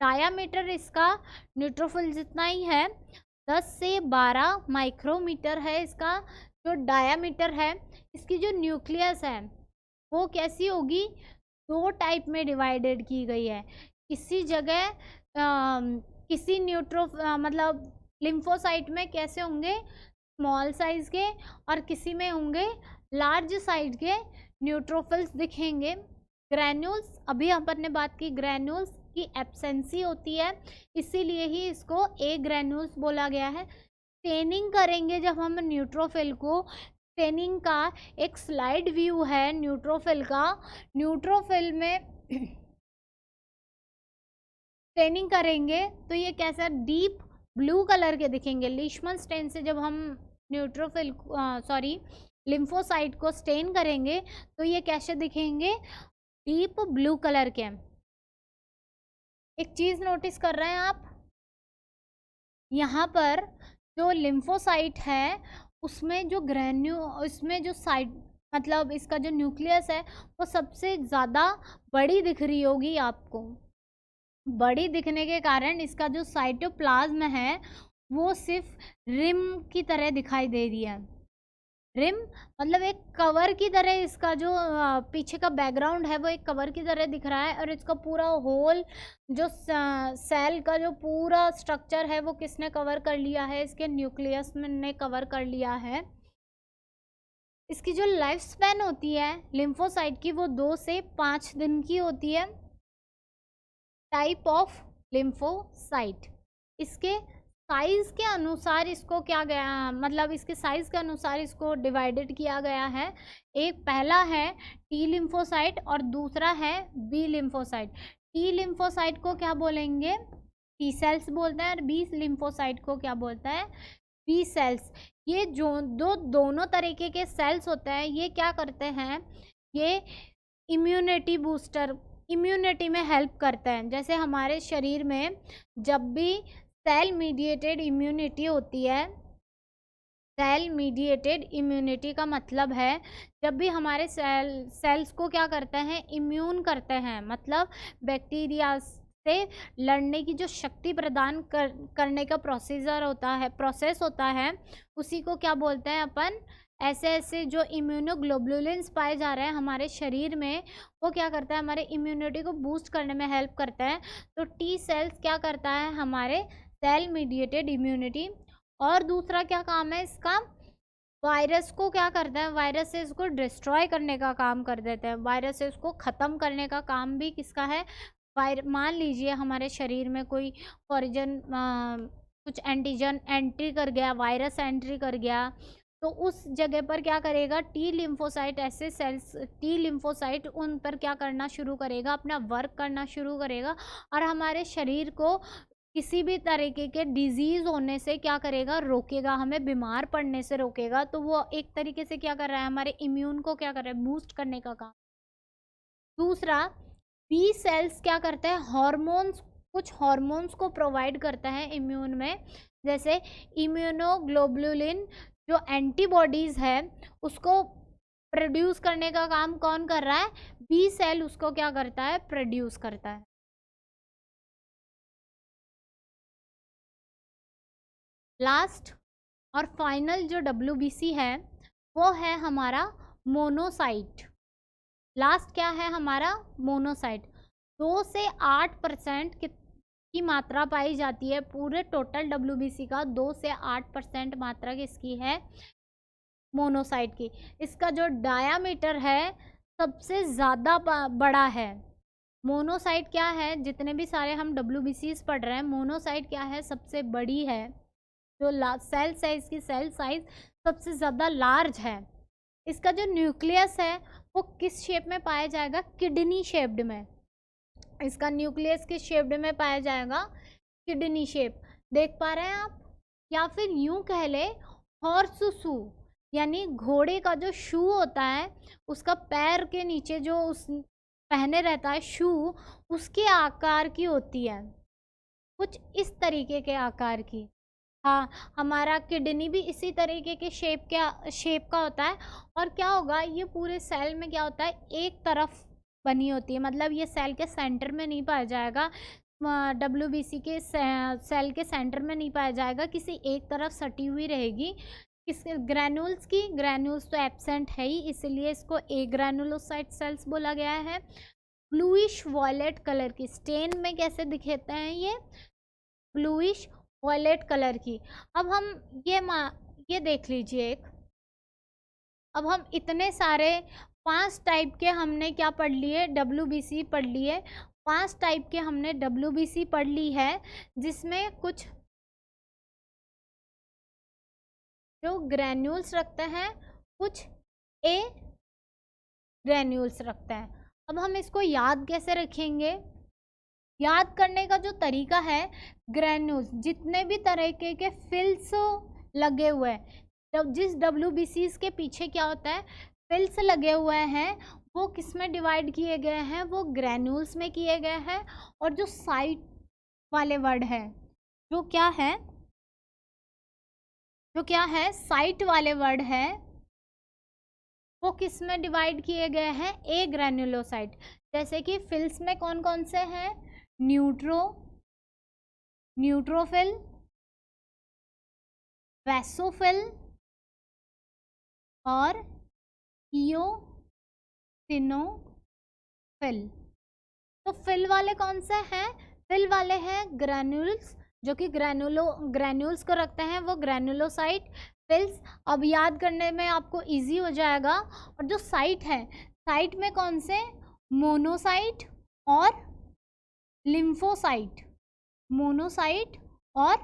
डायामीटर इसका न्यूट्रोफिल जितना ही है, 10 से 12 माइक्रोमीटर है इसका जो डायामीटर है। इसकी जो न्यूक्लियस है वो कैसी होगी, 2 टाइप में डिवाइडेड की गई है। किसी जगह किसी मतलब लिम्फोसाइट में कैसे होंगे, स्मॉल साइज के, और किसी में होंगे लार्ज साइज के न्यूट्रोफिल्स दिखेंगे। ग्रैन्यूल्स, अभी अपन ने बात की, ग्रैन्यूल्स की एब्सेंसी होती है, इसीलिए ही इसको ए ग्रैन्यूल्स बोला गया है। स्टेनिंग करेंगे जब हम न्यूट्रोफिल को, स्टेनिंग का एक स्लाइड व्यू है न्यूट्रोफिल का। न्यूट्रोफिल में स्टेनिंग करेंगे तो ये कैसा, डीप ब्लू कलर के दिखेंगे। लीशमन स्टेन से जब हम लिम्फोसाइट को स्टेन करेंगे तो ये कैसे दिखेंगे, डीप ब्लू कलर के। एक चीज़ नोटिस कर रहे हैं आप, यहाँ पर जो लिम्फोसाइट है उसमें जो इसमें जो साइड मतलब इसका जो न्यूक्लियस है वो सबसे ज़्यादा बड़ी दिख रही होगी आपको। बड़ी दिखने के कारण इसका जो साइटोप्लाज्म है वो सिर्फ रिम की तरह दिखाई दे रही है। रिम मतलब एक कवर की तरह, इसका जो पीछे का बैकग्राउंड है वो एक कवर की तरह दिख रहा है, और इसका पूरा होल जो सेल का जो पूरा स्ट्रक्चर है वो किसने कवर कर लिया है, इसके न्यूक्लियस ने कवर कर लिया है। इसकी जो लाइफ स्पैन होती है लिम्फोसाइट की वो 2 से 5 दिन की होती है। टाइप ऑफ लिम्फोसाइट, इसके साइज के अनुसार इसको क्या गया, मतलब इसके साइज के अनुसार इसको डिवाइडेड किया गया है। एक पहला है टी लिम्फोसाइट और दूसरा है बी लिम्फोसाइट। टी लिम्फोसाइट को क्या बोलेंगे, टी सेल्स बोलते हैं, और बी लिम्फोसाइट को क्या बोलता है, बी सेल्स। ये जो दोनों तरीके के सेल्स होते हैं ये क्या करते हैं, ये इम्यूनिटी बूस्टर, इम्यूनिटी में हेल्प करते हैं। जैसे हमारे शरीर में जब भी सेल मीडिएटेड इम्यूनिटी होती है, सेल मीडिएटेड इम्यूनिटी का मतलब है जब भी हमारे सेल्स को क्या करते हैं, इम्यून करते हैं, मतलब बैक्टीरिया से लड़ने की जो शक्ति प्रदान करने का प्रोसेस होता है उसी को क्या बोलते हैं अपन, ऐसे जो इम्यूनोग्लोबुलिन्स पाए जा रहे हैं हमारे शरीर में वो क्या करता है, हमारे इम्यूनिटी को बूस्ट करने में हेल्प करता है। तो टी सेल्स क्या करता है, हमारे सेल मीडिएटेड इम्यूनिटी। और दूसरा क्या काम है इसका, वायरस को क्या करता है, वायरस से इसको डिस्ट्रॉय करने का काम कर देते हैं, वायरस से उसको ख़त्म करने का काम भी किसका है, मान लीजिए हमारे शरीर में कोई फॉरिजन कुछ एंटीजन एंट्री कर गया, वायरस एंट्री कर गया, तो उस जगह पर क्या करेगा, टी लिम्फोसाइट, ऐसे सेल्स टी लिम्फोसाइट उन पर क्या करना शुरू करेगा, अपना वर्क करना शुरू करेगा, और हमारे शरीर को किसी भी तरीके के डिजीज़ होने से क्या करेगा, रोकेगा, हमें बीमार पड़ने से रोकेगा। तो वो एक तरीके से क्या कर रहा है, हमारे इम्यून को क्या कर रहा है, बूस्ट करने का काम। दूसरा, बी सेल्स क्या करते हैं, हार्मोन्स, कुछ हार्मोन्स को प्रोवाइड करता है इम्यून में, जैसे इम्यूनोग्लोबुलिन जो एंटीबॉडीज़ है उसको प्रोड्यूस करने का काम कौन कर रहा है, बी सेल उसको क्या करता है, प्रोड्यूस करता है। लास्ट और फाइनल जो WBC है वो है हमारा मोनोसाइट। लास्ट क्या है हमारा, मोनोसाइट। 2 से 8% की मात्रा पाई जाती है पूरे टोटल WBC का, 2 से 8% मात्रा किसकी है, मोनोसाइट की। इसका जो डायामीटर है सबसे ज़्यादा बड़ा है, मोनोसाइट क्या है, जितने भी सारे हम WBCs पढ़ रहे हैं, मोनोसाइट क्या है, सबसे बड़ी है, जो सेल साइज की सेल साइज सबसे ज़्यादा लार्ज है। इसका जो न्यूक्लियस है वो किस शेप में पाया जाएगा, किडनी शेप्ड में। इसका न्यूक्लियस किस शेप्ड में पाया जाएगा, किडनी शेप। देख पा रहे हैं आप, या फिर यूं कह ले हॉर्स शू, यानी घोड़े का जो शू होता है, उसका पैर के नीचे जो उस पहने रहता है शू, उसके आकार की होती है, कुछ इस तरीके के आकार की। हाँ, हमारा किडनी भी इसी तरीके के शेप का होता है। और क्या होगा, ये पूरे सेल में क्या होता है, एक तरफ बनी होती है, मतलब ये सेल के सेंटर में नहीं पाया जाएगा, WBC के सेल के सेंटर में नहीं पाया जाएगा, किसी एक तरफ सटी हुई रहेगी। किस ग्रैन्यूल्स की, ग्रैन्यूल्स तो एब्सेंट है ही, इसलिए इसको ए ग्रैनुलोसाइट सेल्स बोला गया है। ब्लूइश वॉयलेट कलर की, स्टेन में कैसे दिखते हैं ये, ब्लूइश वॉयलेट कलर की। अब हम ये देख लीजिए एक, अब हम इतने सारे 5 टाइप के हमने क्या पढ़ लिए, WBC पढ़ लिए, 5 टाइप के हमने WBC पढ़ ली है, जिसमें कुछ जो ग्रैन्यूल्स रखते हैं, कुछ ए ग्रैन्यूल्स रखते हैं। अब हम इसको याद कैसे रखेंगे, याद करने का जो तरीका है, ग्रैन्यूल्स जितने भी तरीके के फिल्स लगे हुए हैं, जब जिस WBCs के पीछे क्या होता है, फिल्स लगे हुए हैं, वो किस में डिवाइड किए गए हैं, वो ग्रैन्यूल्स में किए गए हैं। और जो साइट वाले वर्ड है, जो क्या है साइट वाले वर्ड है, वो किस में डिवाइड किए गए हैं, ए ग्रैनुलोसाइट। जैसे कि फिल्स में कौन कौन से हैं, न्यूट्रोफिल, वैसोफिल और इओसिनोफिल। तो फिल वाले कौन से हैं, फिल वाले हैं ग्रैन्यूल्स, जो कि ग्रैन्यूल्स को रखते हैं, वो ग्रैनुलोसाइट फिल्स। अब याद करने में आपको इजी हो जाएगा। और जो साइट है, साइट में कौन से, मोनोसाइट और लिम्फोसाइट, मोनोसाइट और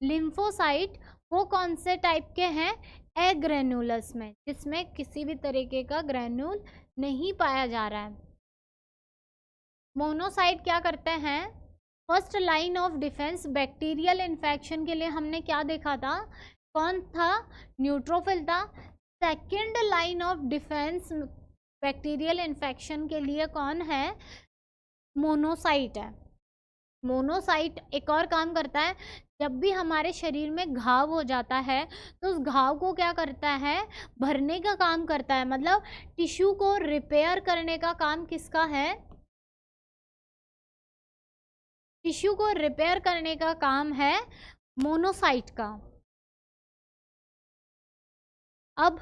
लिम्फोसाइट, वो कौन से टाइप के हैं, एग्रेनुलस में, जिसमें किसी भी तरीके का ग्रैन्यूल नहीं पाया जा रहा है। मोनोसाइट क्या करते हैं, first line of defence bacterial infection के लिए हमने क्या देखा था, कौन था, न्यूट्रोफिल था। Second line of defence bacterial infection के लिए कौन है, मोनोसाइट है। मोनोसाइट एक और काम करता है, जब भी हमारे शरीर में घाव हो जाता है, तो उस घाव को क्या करता है, भरने का काम करता है, मतलब टिश्यू को रिपेयर करने का काम किसका है, टिश्यू को रिपेयर करने का काम है मोनोसाइट का। अब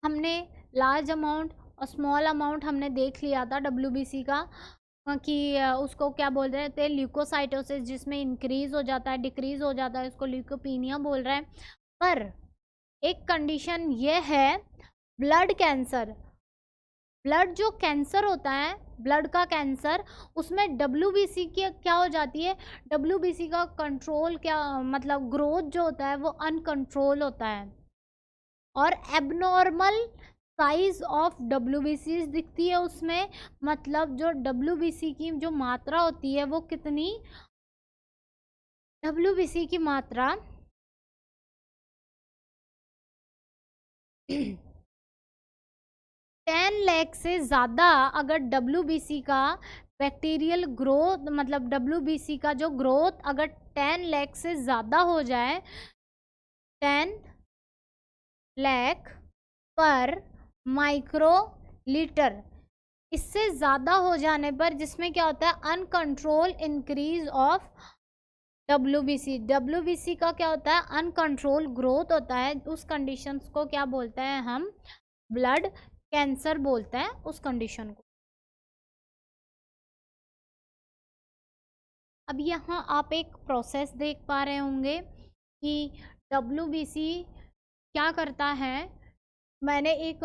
हमने लार्ज अमाउंट और स्मॉल अमाउंट हमने देख लिया था WBC का, कि उसको क्या बोल रहे थे, ल्यूकोसाइटोसिस, जिसमें इंक्रीज हो जाता है, डिक्रीज हो जाता है, उसको ल्यूकोपीनिया बोल रहे हैं। पर एक कंडीशन ये है, ब्लड कैंसर, ब्लड जो कैंसर होता है, ब्लड का कैंसर, उसमें WBC की क्या हो जाती है, WBC का कंट्रोल क्या, मतलब ग्रोथ जो होता है वो अनकंट्रोल होता है, और एबनॉर्मल साइज ऑफ WBC दिखती है उसमें। मतलब जो WBC की जो मात्रा होती है वो कितनी, WBC की मात्रा 10 लाख से ज़्यादा अगर WBC का बैक्टीरियल ग्रोथ, मतलब WBC का जो ग्रोथ अगर 10 लाख से ज़्यादा हो जाए, 10 लाख पर माइक्रोलीटर, इससे ज़्यादा हो जाने पर, जिसमें क्या होता है, अनकंट्रोल इंक्रीज ऑफ WBC का क्या होता है, अनकंट्रोल ग्रोथ होता है, उस कंडीशंस को क्या बोलते हैं हम, ब्लड कैंसर बोलते हैं उस कंडीशन को। अब यहाँ आप एक प्रोसेस देख पा रहे होंगे कि WBC क्या करता है, मैंने एक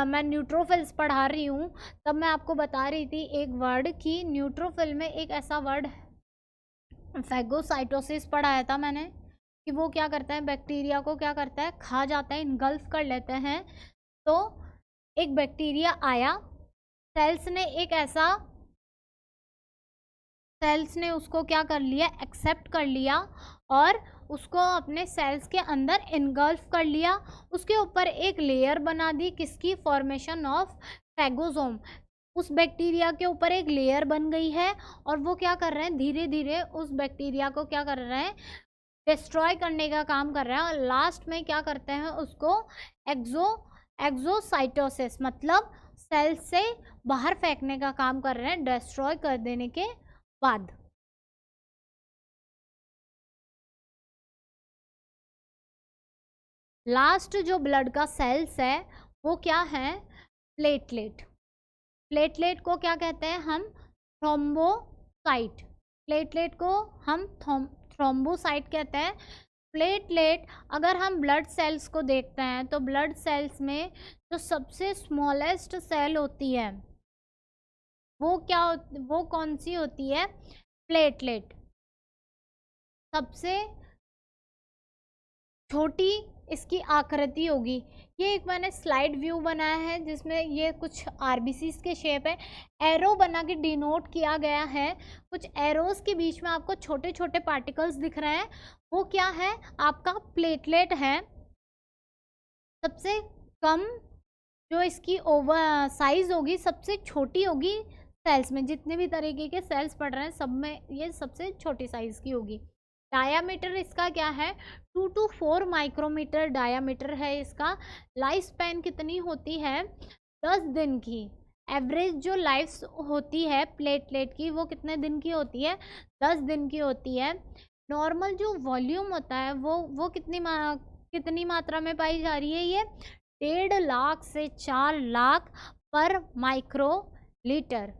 मैं न्यूट्रोफिल्स पढ़ा रही हूँ, तब मैं आपको बता रही थी एक वर्ड कि न्यूट्रोफिल में एक ऐसा वर्ड फैगोसाइटोसिस पढ़ाया था मैंने, कि वो क्या करता है, बैक्टीरिया को क्या करता है, खा जाता है, इनगल्फ कर लेते हैं। तो एक बैक्टीरिया आया, सेल्स ने उसको क्या कर लिया, एक्सेप्ट कर लिया और उसको अपने सेल्स के अंदर इनगल्फ कर लिया। उसके ऊपर एक लेयर बना दी, किसकी, फॉर्मेशन ऑफ फैगोसोम। उस बैक्टीरिया के ऊपर एक लेयर बन गई है और वो क्या कर रहे हैं, धीरे धीरे उस बैक्टीरिया को क्या कर रहे हैं, डिस्ट्रॉय करने का काम कर रहे हैं। और लास्ट में क्या करते हैं, उसको एक्सोसाइटोसिस मतलब सेल से बाहर फेंकने का काम कर रहे हैं, डिस्ट्रॉय कर देने के बाद। लास्ट जो ब्लड का सेल्स है वो क्या है, प्लेटलेट। प्लेटलेट को क्या कहते हैं हम, थ्रोम्बोसाइट। प्लेटलेट को हम थ्रोम्बोसाइट कहते हैं। प्लेटलेट, अगर हम ब्लड सेल्स को देखते हैं तो ब्लड सेल्स में जो सबसे स्मॉलेस्ट सेल होती है वो कौन सी होती है, प्लेटलेट। सबसे छोटी इसकी आकृति होगी। ये एक मैंने स्लाइड व्यू बनाया है जिसमें ये कुछ आरबीसीज के शेप है, एरो बना के डिनोट किया गया है। कुछ एरोस के बीच में आपको छोटे छोटे पार्टिकल्स दिख रहे हैं, वो क्या है, आपका प्लेटलेट है। सबसे कम जो इसकी ओवर साइज होगी, सबसे छोटी होगी सेल्स में, जितने भी तरीके के सेल्स पढ़ रहे हैं सब में ये सबसे छोटी साइज की होगी। डायामीटर इसका क्या है, 2 to 4 माइक्रोमीटर डायामीटर है इसका। लाइफ स्पैन कितनी होती है, 10 दिन की। एवरेज जो लाइफ होती है प्लेटलेट की वो कितने दिन की होती है, 10 दिन की होती है। नॉर्मल जो वॉल्यूम होता है वो कितनी मात्रा में पाई जा रही है, ये 1.5 लाख से 4 लाख पर माइक्रो लीटर।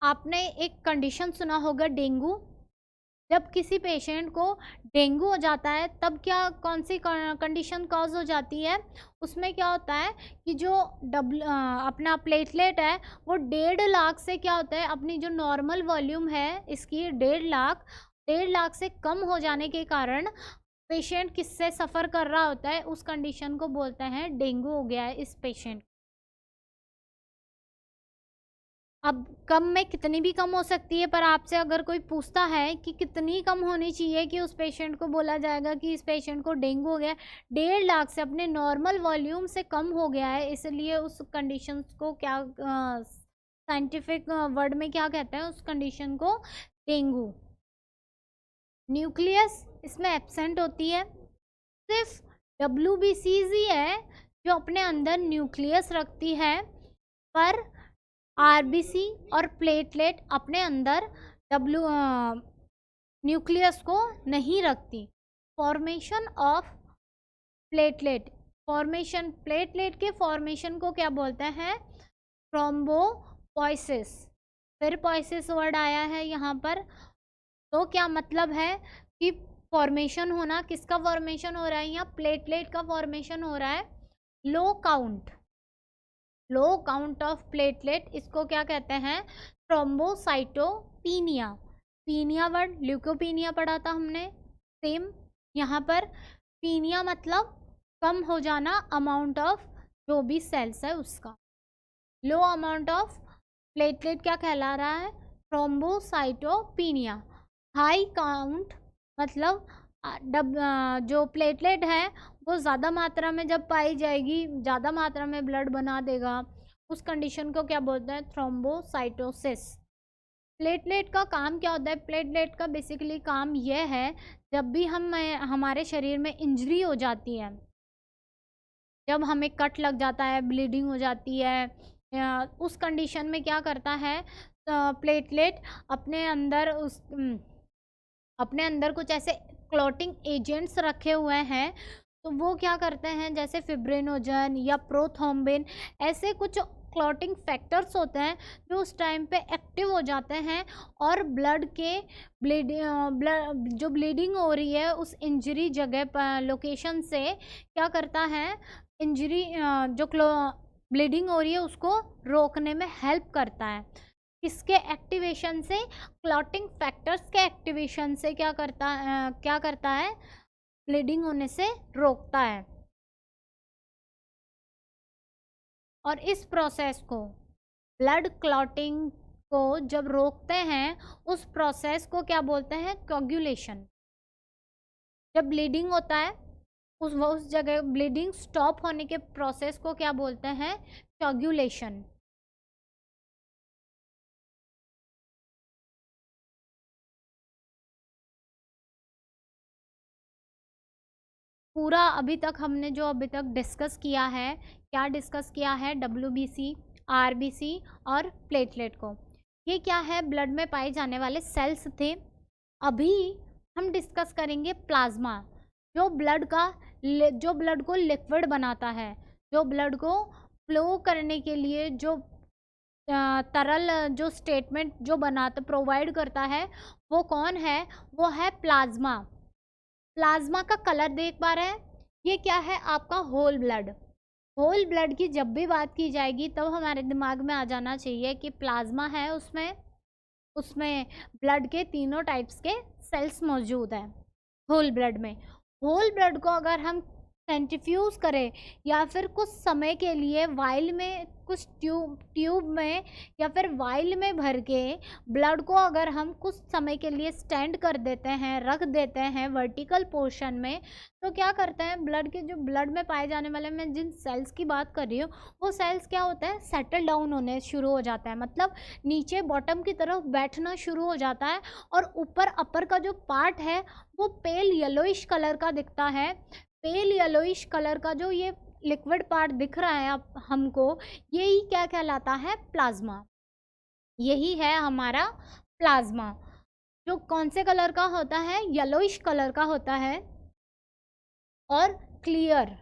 आपने एक कंडीशन सुना होगा, डेंगू। जब किसी पेशेंट को डेंगू हो जाता है तब कौन सी कंडीशन कॉज हो जाती है, उसमें क्या होता है कि जो अपना प्लेटलेट है वो 1.5 लाख से क्या होता है, अपनी जो नॉर्मल वॉल्यूम है इसकी 1.5 लाख से कम हो जाने के कारण पेशेंट किससे सफ़र कर रहा होता है, उस कंडीशन को बोलते हैं डेंगू हो गया है इस पेशेंट। अब कम में कितनी भी कम हो सकती है, पर आपसे अगर कोई पूछता है कि कितनी कम होनी चाहिए कि उस पेशेंट को बोला जाएगा कि इस पेशेंट को डेंगू हो गया, 1.5 लाख से अपने नॉर्मल वॉल्यूम से कम हो गया है, इसलिए उस कंडीशन को क्या साइंटिफिक वर्ड में क्या कहते हैं, उस कंडीशन को डेंगू। न्यूक्लियस इसमें एब्सेंट होती है, सिर्फ WBCs ही है जो अपने अंदर न्यूक्लियस रखती है, पर आरबीसी और प्लेटलेट अपने अंदर न्यूक्लियस को नहीं रखती। फॉर्मेशन ऑफ प्लेटलेट, प्लेटलेट के फॉर्मेशन को क्या बोलते हैं, थ्रोम्बोपोइसिस। फिर पोइसिस वर्ड आया है यहाँ पर, तो क्या मतलब है कि फॉर्मेशन होना, किसका फॉर्मेशन हो रहा है, यहाँ प्लेटलेट का फॉर्मेशन हो रहा है। लो काउंट ऑफ प्लेटलेट, इसको क्या कहते हैं, थ्रोम्बोसाइटोपीनिया। पीनिया वर्ड ल्यूकोपीनिया पढ़ा था हमने, सेम यहाँ पर पीनिया मतलब कम हो जाना अमाउंट ऑफ जो भी सेल्स है उसका। लो अमाउंट ऑफ प्लेटलेट क्या कहला रहा है, थ्रोम्बोसाइटोपीनिया। हाई काउंट मतलब जो प्लेटलेट है वो ज़्यादा मात्रा में जब पाई जाएगी, ज़्यादा मात्रा में ब्लड बना देगा, उस कंडीशन को क्या बोलते हैं, थ्रोम्बोसाइटोसिस। प्लेटलेट का काम क्या होता है, प्लेटलेट का बेसिकली काम यह है, जब भी हमारे शरीर में इंजरी हो जाती है, जब हमें कट लग जाता है, ब्लीडिंग हो जाती है, उस कंडीशन में क्या करता है प्लेटलेट अपने अंदर कुछ ऐसे क्लॉटिंग एजेंट्स रखे हुए हैं, तो वो क्या करते हैं, जैसे फिब्रिनोजन या प्रोथ्रोम्बिन, ऐसे कुछ क्लॉटिंग फैक्टर्स होते हैं जो उस टाइम पे एक्टिव हो जाते हैं और ब्लड के जो ब्लीडिंग हो रही है उस इंजरी जगह पर लोकेशन से क्या करता है, इंजरी जो ब्लीडिंग हो रही है उसको रोकने में हेल्प करता है। इसके एक्टिवेशन से, क्लॉटिंग फैक्टर्स के एक्टिवेशन से क्या करता है, ब्लीडिंग होने से रोकता है। और इस प्रोसेस को, ब्लड क्लॉटिंग को जब रोकते हैं उस प्रोसेस को क्या बोलते हैं, कोगुलेशन। जब ब्लीडिंग होता है उस जगह ब्लीडिंग स्टॉप होने के प्रोसेस को क्या बोलते हैं, कोगुलेशन। पूरा अभी तक डिस्कस किया है, क्या डिस्कस किया है, WBC, RBC और प्लेटलेट को। ये क्या है, ब्लड में पाए जाने वाले सेल्स थे। अभी हम डिस्कस करेंगे प्लाज्मा, जो ब्लड को लिक्विड बनाता है, जो ब्लड को फ्लो करने के लिए जो तरल जो स्टेटमेंट जो बनाता प्रोवाइड करता है वो कौन है, वो है प्लाज्मा। प्लाज्मा का कलर देख पा रहे हैं, ये क्या है आपका होल ब्लड। होल ब्लड की जब भी बात की जाएगी तब हमारे दिमाग में आ जाना चाहिए कि प्लाज्मा है, उसमें ब्लड के तीनों टाइप्स के सेल्स मौजूद हैं होल ब्लड में। होल ब्लड को अगर हम सेंट्रीफ्यूज करें या फिर कुछ समय के लिए वाइल में, कुछ ट्यूब में या फिर वाइल में भर के ब्लड को अगर हम कुछ समय के लिए स्टैंड कर देते हैं, रख देते हैं वर्टिकल पोर्शन में, तो क्या करते हैं, ब्लड में पाए जाने वाले, मैं जिन सेल्स की बात कर रही हूँ वो सेल्स क्या होता है, सेटल डाउन होने शुरू हो जाता है, मतलब नीचे बॉटम की तरफ बैठना शुरू हो जाता है और ऊपर अपर का जो पार्ट है वो पेल येलोइश कलर का दिखता है। पेल येलोइश कलर का जो ये लिक्विड पार्ट दिख रहा है अब हमको, यही क्या कहलाता है, प्लाज्मा। यही है हमारा प्लाज्मा, जो कौन से कलर का होता है, येलोइश कलर का होता है और क्लियर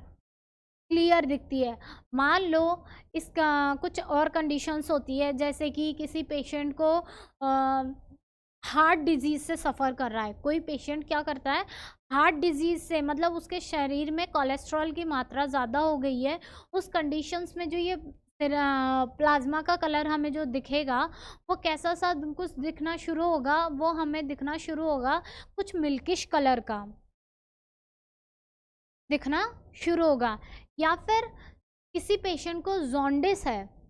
दिखती है। मान लो इसका कुछ और कंडीशंस होती है, जैसे कि किसी पेशेंट को हार्ट डिजीज़ से सफ़र कर रहा है, कोई पेशेंट क्या करता है, हार्ट डिजीज़ से, मतलब उसके शरीर में कोलेस्ट्रॉल की मात्रा ज़्यादा हो गई है, उस कंडीशंस में जो ये प्लाज्मा का कलर हमें जो दिखेगा वो कैसा सा कुछ दिखना शुरू होगा, वो हमें दिखना शुरू होगा कुछ मिल्किश कलर का दिखना शुरू होगा। या फिर किसी पेशेंट को जॉन्डिस है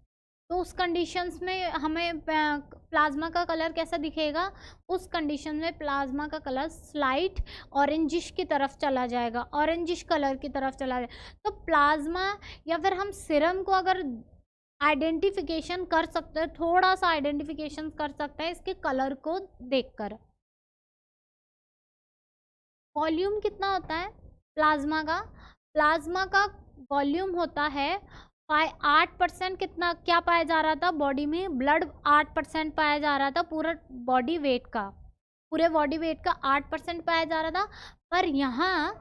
तो उस कंडीशंस में हमें प्लाज्मा का कलर कैसा दिखेगा, उस कंडीशन में प्लाज्मा का कलर स्लाइट ऑरेंजिश की तरफ चला जाएगा, ऑरेंजिश कलर की तरफ चला जाएगा। तो प्लाज्मा या फिर हम सीरम को अगर आइडेंटिफिकेशन कर सकते हैं, थोड़ा सा आइडेंटिफिकेशन कर सकते हैं इसके कलर को देखकर। वॉल्यूम कितना होता है प्लाज्मा का वॉल्यूम होता है 8%। कितना क्या पाया जा रहा था बॉडी में, ब्लड 8% पाया जा रहा था, पूरे बॉडी वेट का 8% पाया जा रहा था। पर यहाँ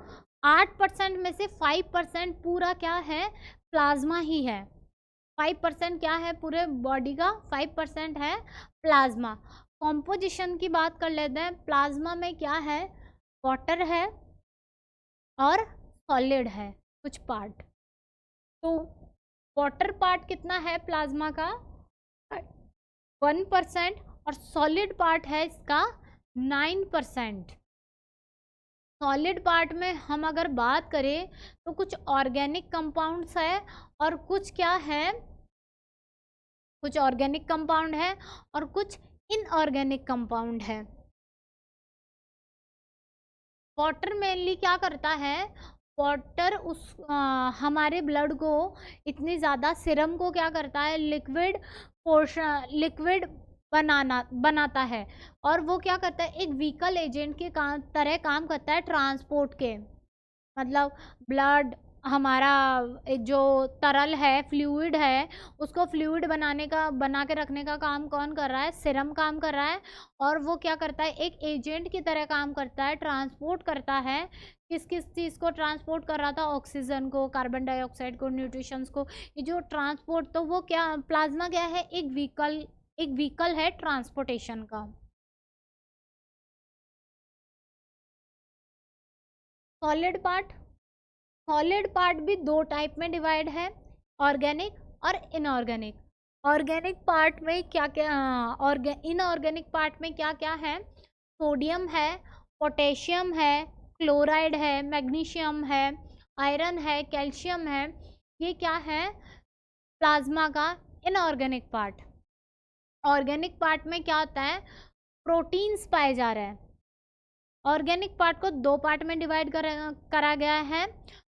8% में से 5% पूरा क्या है, प्लाज्मा ही है। 5% क्या है पूरे बॉडी का, 5% है प्लाज्मा। कॉम्पोजिशन की बात कर लेते हैं, प्लाज्मा में क्या है, वाटर है और सॉलिड है कुछ पार्ट। तो वाटर पार्ट कितना है प्लाज्मा का, 1% और सॉलिड पार्ट है इसका 9%। सॉलिड पार्ट में हम अगर बात करें तो कुछ ऑर्गेनिक कंपाउंड्स है और कुछ क्या है, कुछ ऑर्गेनिक कंपाउंड है और कुछ इनऑर्गेनिक कंपाउंड है। वाटर मेनली क्या करता है, वाटर हमारे ब्लड को इतनी ज़्यादा, सीरम को क्या करता है, लिक्विड बनाता है और वो क्या करता है, एक व्हीकल एजेंट के तरह काम करता है ट्रांसपोर्ट के, मतलब ब्लड हमारा जो तरल है, फ्लूइड है, उसको फ्लूइड बना के रखने का काम कौन कर रहा है? सीरम काम कर रहा है। और वो क्या करता है? एक एजेंट की तरह काम करता है, ट्रांसपोर्ट करता है। किस किस चीज़ को ट्रांसपोर्ट कर रहा था? ऑक्सीजन को, कार्बन डाइऑक्साइड को, न्यूट्रिशंस को। ये जो ट्रांसपोर्ट, तो वो क्या, प्लाज्मा क्या है? एक व्हीकल है ट्रांसपोर्टेशन का। सॉलिड पार्ट, सॉलिड पार्ट भी दो टाइप में डिवाइड है, ऑर्गेनिक और इनऑर्गेनिक। ऑर्गेनिक पार्ट में क्या क्या, इनऑर्गेनिक पार्ट में क्या क्या है? सोडियम है, पोटेशियम है, क्लोराइड है, मैग्नीशियम है, आयरन है, कैल्शियम है। ये क्या है? प्लाज्मा का इनऑर्गेनिक पार्ट। ऑर्गेनिक पार्ट में क्या होता है? प्रोटीन्स पाए जा रहे हैं। ऑर्गेनिक पार्ट को दो पार्ट में डिवाइड करा गया है।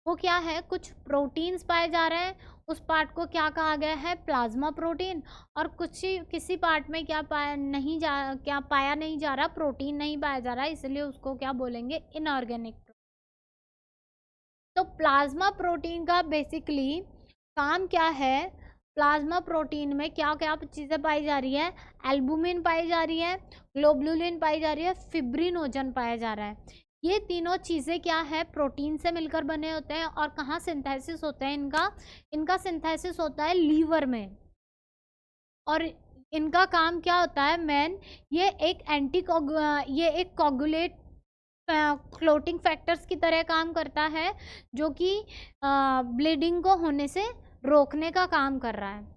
वो क्या है? कुछ प्रोटीन्स पाए जा रहे हैं, उस पार्ट को क्या कहा गया है? Plasma protein. और कुछ किसी पार्ट में क्या पाया नहीं जा रहा, प्रोटीन नहीं पाया जा रहा, इसलिए उसको क्या बोलेंगे? इनऑर्गेनिक। तो प्लाज्मा प्रोटीन का बेसिकली काम क्या है? प्लाज्मा प्रोटीन में क्या क्या चीज़ें पाई जा रही है? एल्बुमिन पाई जा रही है, ग्लोबुलिन पाई जा रही है, फिब्रिनोजन पाया जा रहा है। ये तीनों चीज़ें क्या है? प्रोटीन से मिलकर बने होते हैं। और कहाँ सिंथेसिस होते हैं इनका? इनका सिंथेसिस होता है लीवर में। और इनका काम क्या होता है मेन? ये एक कोगुलेट क्लोटिंग फैक्टर्स की तरह काम करता है, जो कि ब्लीडिंग को होने से रोकने का काम कर रहा है।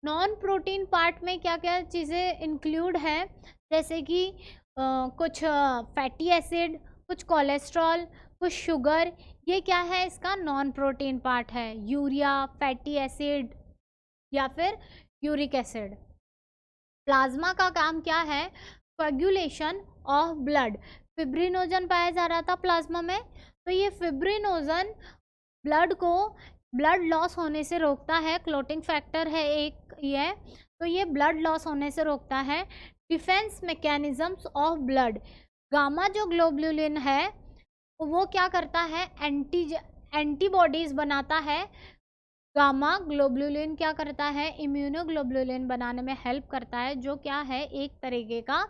नॉन प्रोटीन पार्ट में क्या क्या चीज़ें इंक्लूड है? जैसे कि कुछ फैटी एसिड, कुछ कोलेस्ट्रॉल, कुछ शुगर। ये क्या है? इसका नॉन प्रोटीन पार्ट है। यूरिया, फैटी एसिड या फिर यूरिक एसिड। प्लाज्मा का काम क्या है? कोagulation ऑफ ब्लड। फिब्रिनोजन पाया जा रहा था प्लाज्मा में, तो ये फिब्रिनोजन ब्लड लॉस होने से रोकता है। क्लोटिंग फैक्टर है एक ये, तो ये ब्लड लॉस होने से रोकता है। Defence mechanisms of blood. Gamma जो ग्लोबुलिन है वो क्या करता है? एंटीबॉडीज बनाता है। गामा ग्लोबुलिन क्या करता है? इम्यूनोग्लोबुलिन बनाने में हेल्प करता है, जो क्या है? एक तरीके का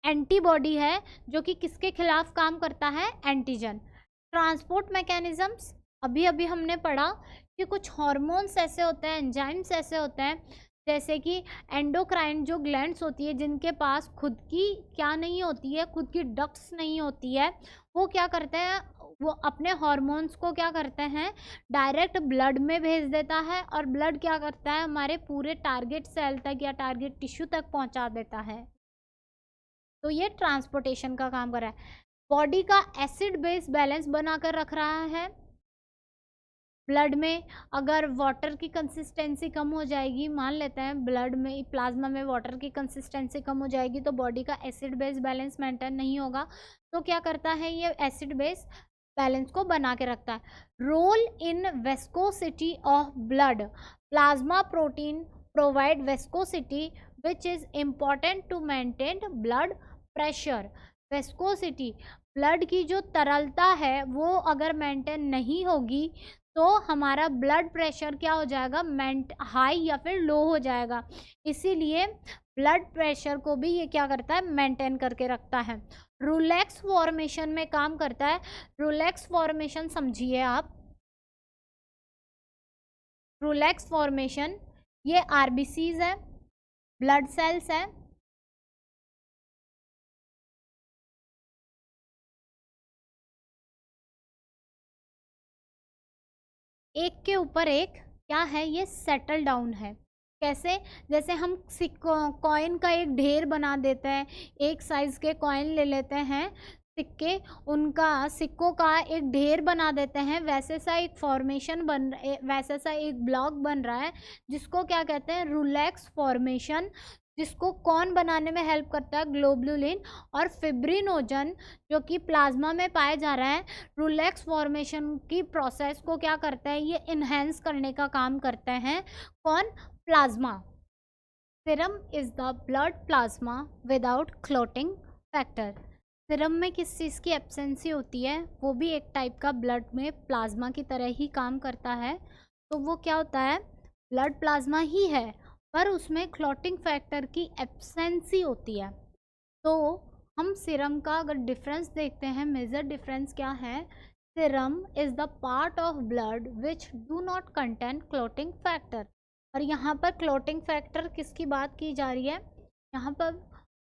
एंटीबॉडी है, जो कि किसके खिलाफ काम करता है? एंटीजन। ट्रांसपोर्ट मैकेनिज्म्स, अभी अभी हमने पढ़ा कि कुछ हार्मोन्स ऐसे होते हैं, एंजाइम्स ऐसे होते हैं, जैसे कि एंडोक्राइन जो ग्लैंड्स होती है, जिनके पास खुद की क्या नहीं होती है? खुद की डक्ट्स नहीं होती है। वो क्या करते हैं? वो अपने हार्मोन्स को क्या करते हैं? डायरेक्ट ब्लड में भेज देता है, और ब्लड क्या करता है? हमारे पूरे टारगेट सेल तक या टारगेट टिश्यू तक पहुंचा देता है। तो ये ट्रांसपोर्टेशन का काम कर रहा है। बॉडी का एसिड बेस बैलेंस बनाकर रख रहा है। ब्लड में अगर वाटर की कंसिस्टेंसी कम हो जाएगी, मान लेते हैं ब्लड में, प्लाज्मा में वाटर की कंसिस्टेंसी कम हो जाएगी, तो बॉडी का एसिड बेस बैलेंस मेंटेन नहीं होगा। तो क्या करता है? ये एसिड बेस बैलेंस को बना के रखता है। Role in viscosity of blood. Plasma protein provide viscosity which is important to maintain blood pressure. Viscosity, blood की जो तरलता है वो अगर मेंटेन नहीं होगी तो हमारा ब्लड प्रेशर क्या हो जाएगा? हाई या फिर लो हो जाएगा। इसीलिए ब्लड प्रेशर को भी ये क्या करता है? मेंटेन करके रखता है। रूलेक्स फॉर्मेशन में काम करता है। रूलेक्स फॉर्मेशन समझिए आप। रूलेक्स फॉर्मेशन, ये आरबीसीज है, ब्लड सेल्स है। एक के ऊपर एक क्या है? ये सेटल डाउन है। कैसे? जैसे हम कॉइन का एक ढेर बना देते हैं, एक साइज के कॉइन ले लेते हैं, सिक्के, उनका सिक्कों का एक ढेर बना देते हैं, वैसे सा एक फॉर्मेशन वैसे सा एक ब्लॉक बन रहा है, जिसको क्या कहते हैं? रूलेक्स फॉर्मेशन। जिसको कौन बनाने में हेल्प करता है? ग्लोबुलिन और फिब्रिनोजन, जो कि प्लाज्मा में पाया जा रहा है। रूलेक्स फॉर्मेशन की प्रोसेस को क्या करता है? ये इन्हेंस करने का काम करते हैं। कौन? Plasma. Serum is the blood plasma without clotting factor. Serum में किस चीज़ की एब्सेंसी होती है, वो भी एक टाइप का ब्लड में प्लाज्मा की तरह ही काम करता है। तो वो क्या होता है, ब्लड प्लाज्मा ही है पर उसमें क्लॉटिंग फैक्टर की एब्सेंसी होती है। तो हम सीरम का अगर डिफरेंस देखते हैं, मेजर डिफरेंस क्या है, serum is the part of blood which do not contain clotting factor. और यहाँ पर क्लॉटिंग फैक्टर किसकी बात की जा रही है, यहाँ पर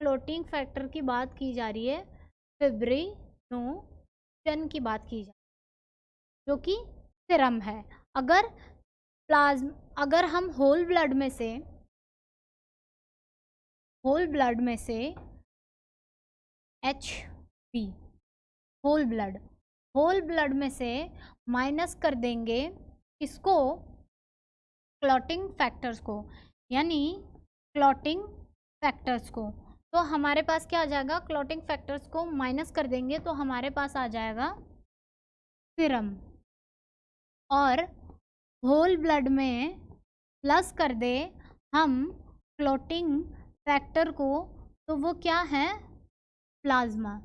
क्लॉटिंग फैक्टर की बात की जा रही है फिब्रिनोजन की बात की जा रही है, जो कि सीरम है। अगर अगर हम होल ब्लड में से HB होल ब्लड में से माइनस कर देंगे इसको, क्लॉटिंग फैक्टर्स को, यानी क्लॉटिंग फैक्टर्स को, तो हमारे पास क्या आ जाएगा, क्लॉटिंग फैक्टर्स को माइनस कर देंगे तो हमारे पास आ जाएगा सीरम। और होल ब्लड में प्लस कर दे हम क्लॉटिंग फैक्टर को, तो वो क्या है, प्लाज्मा।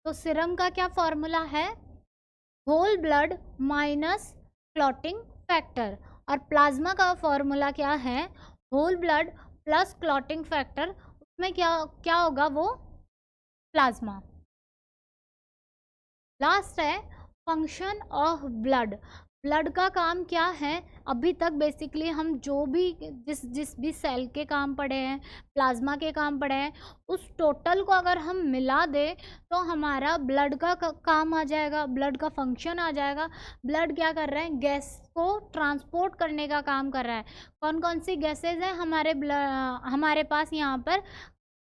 तो सीरम का क्या फॉर्मूला है, whole blood minus clotting factor. और प्लाज्मा का फॉर्मूला क्या है, whole blood plus clotting factor, उसमें क्या क्या होगा, वो प्लाज्मा। लास्ट है फंक्शन ऑफ ब्लड। ब्लड का काम क्या है, अभी तक बेसिकली हम जो भी जिस भी सेल के काम पढ़े हैं, प्लाज्मा के काम पढ़े हैं, उस टोटल को अगर हम मिला दें तो हमारा ब्लड का काम आ जाएगा, ब्लड का फंक्शन आ जाएगा। ब्लड क्या कर रहे हैं, गैस को ट्रांसपोर्ट करने का काम कर रहा है। कौन कौन सी गैसेज हैं हमारे पास, यहाँ पर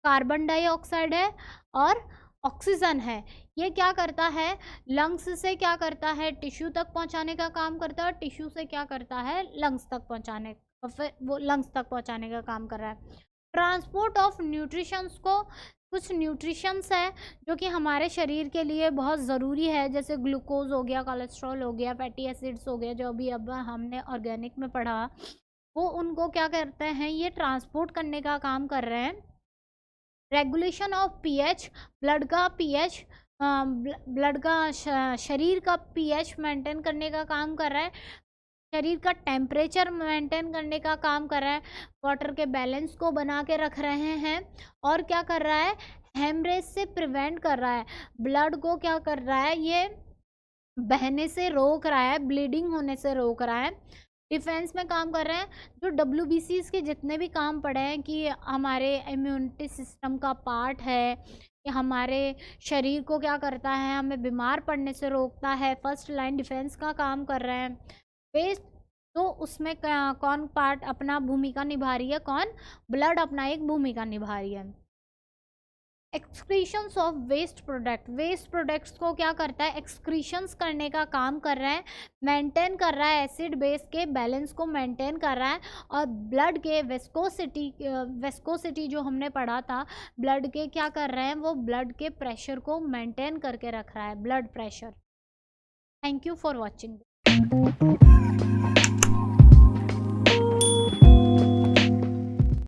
कार्बन डाइऑक्साइड है और ऑक्सीजन है। ये क्या करता है, लंग्स से क्या करता है, टिश्यू तक पहुंचाने का काम करता है, और टिश्यू से क्या करता है, लंग्स तक पहुंचाने, फिर वो लंग्स तक पहुंचाने का काम कर रहा है। ट्रांसपोर्ट ऑफ न्यूट्रिशंस को, कुछ न्यूट्रिशंस है जो कि हमारे शरीर के लिए बहुत ज़रूरी है, जैसे ग्लूकोज हो गया, कोलेस्ट्रॉल हो गया, फैटी एसिड्स हो गया, जो अभी अब हमने ऑर्गेनिक में पढ़ा, वो उनको क्या करते हैं, ये ट्रांसपोर्ट करने का काम कर रहे हैं। रेगुलेशन ऑफ पीएच, ब्लड का पीएच, ब्लड का शरीर का पीएच मेंटेन करने का काम कर रहा है, शरीर का टेम्परेचर मेंटेन करने का काम कर रहा है, वाटर के बैलेंस को बना के रख रहे हैं, और क्या कर रहा है, हेमरेज से प्रिवेंट कर रहा है, ब्लड को क्या कर रहा है, ये बहने से रोक रहा है, ब्लीडिंग होने से रोक रहा है। डिफेंस में काम कर रहे हैं। जो WBCs के जितने भी काम पड़े हैं कि हमारे इम्यूनिटी सिस्टम का पार्ट है, कि हमारे शरीर को क्या करता है, हमें बीमार पड़ने से रोकता है, फर्स्ट लाइन डिफेंस का काम कर रहे हैं। वेस्ट, तो उसमें कौन पार्ट अपना भूमिका निभा रही है, कौन, ब्लड अपना एक भूमिका निभा रही है। एक्सक्रीशंस ऑफ वेस्ट प्रोडक्ट्स को क्या करता है, एक्सक्रीशंस करने का काम कर रहा है, मेंटेन कर रहा है, एसिड बेस के बैलेंस को मेंटेन कर रहा है, और ब्लड के वेस्कोसिटी जो हमने पढ़ा था, ब्लड के क्या कर रहे हैं, वो ब्लड के प्रेशर को मेंटेन करके रख रहा है, blood pressure. Thank you for watching.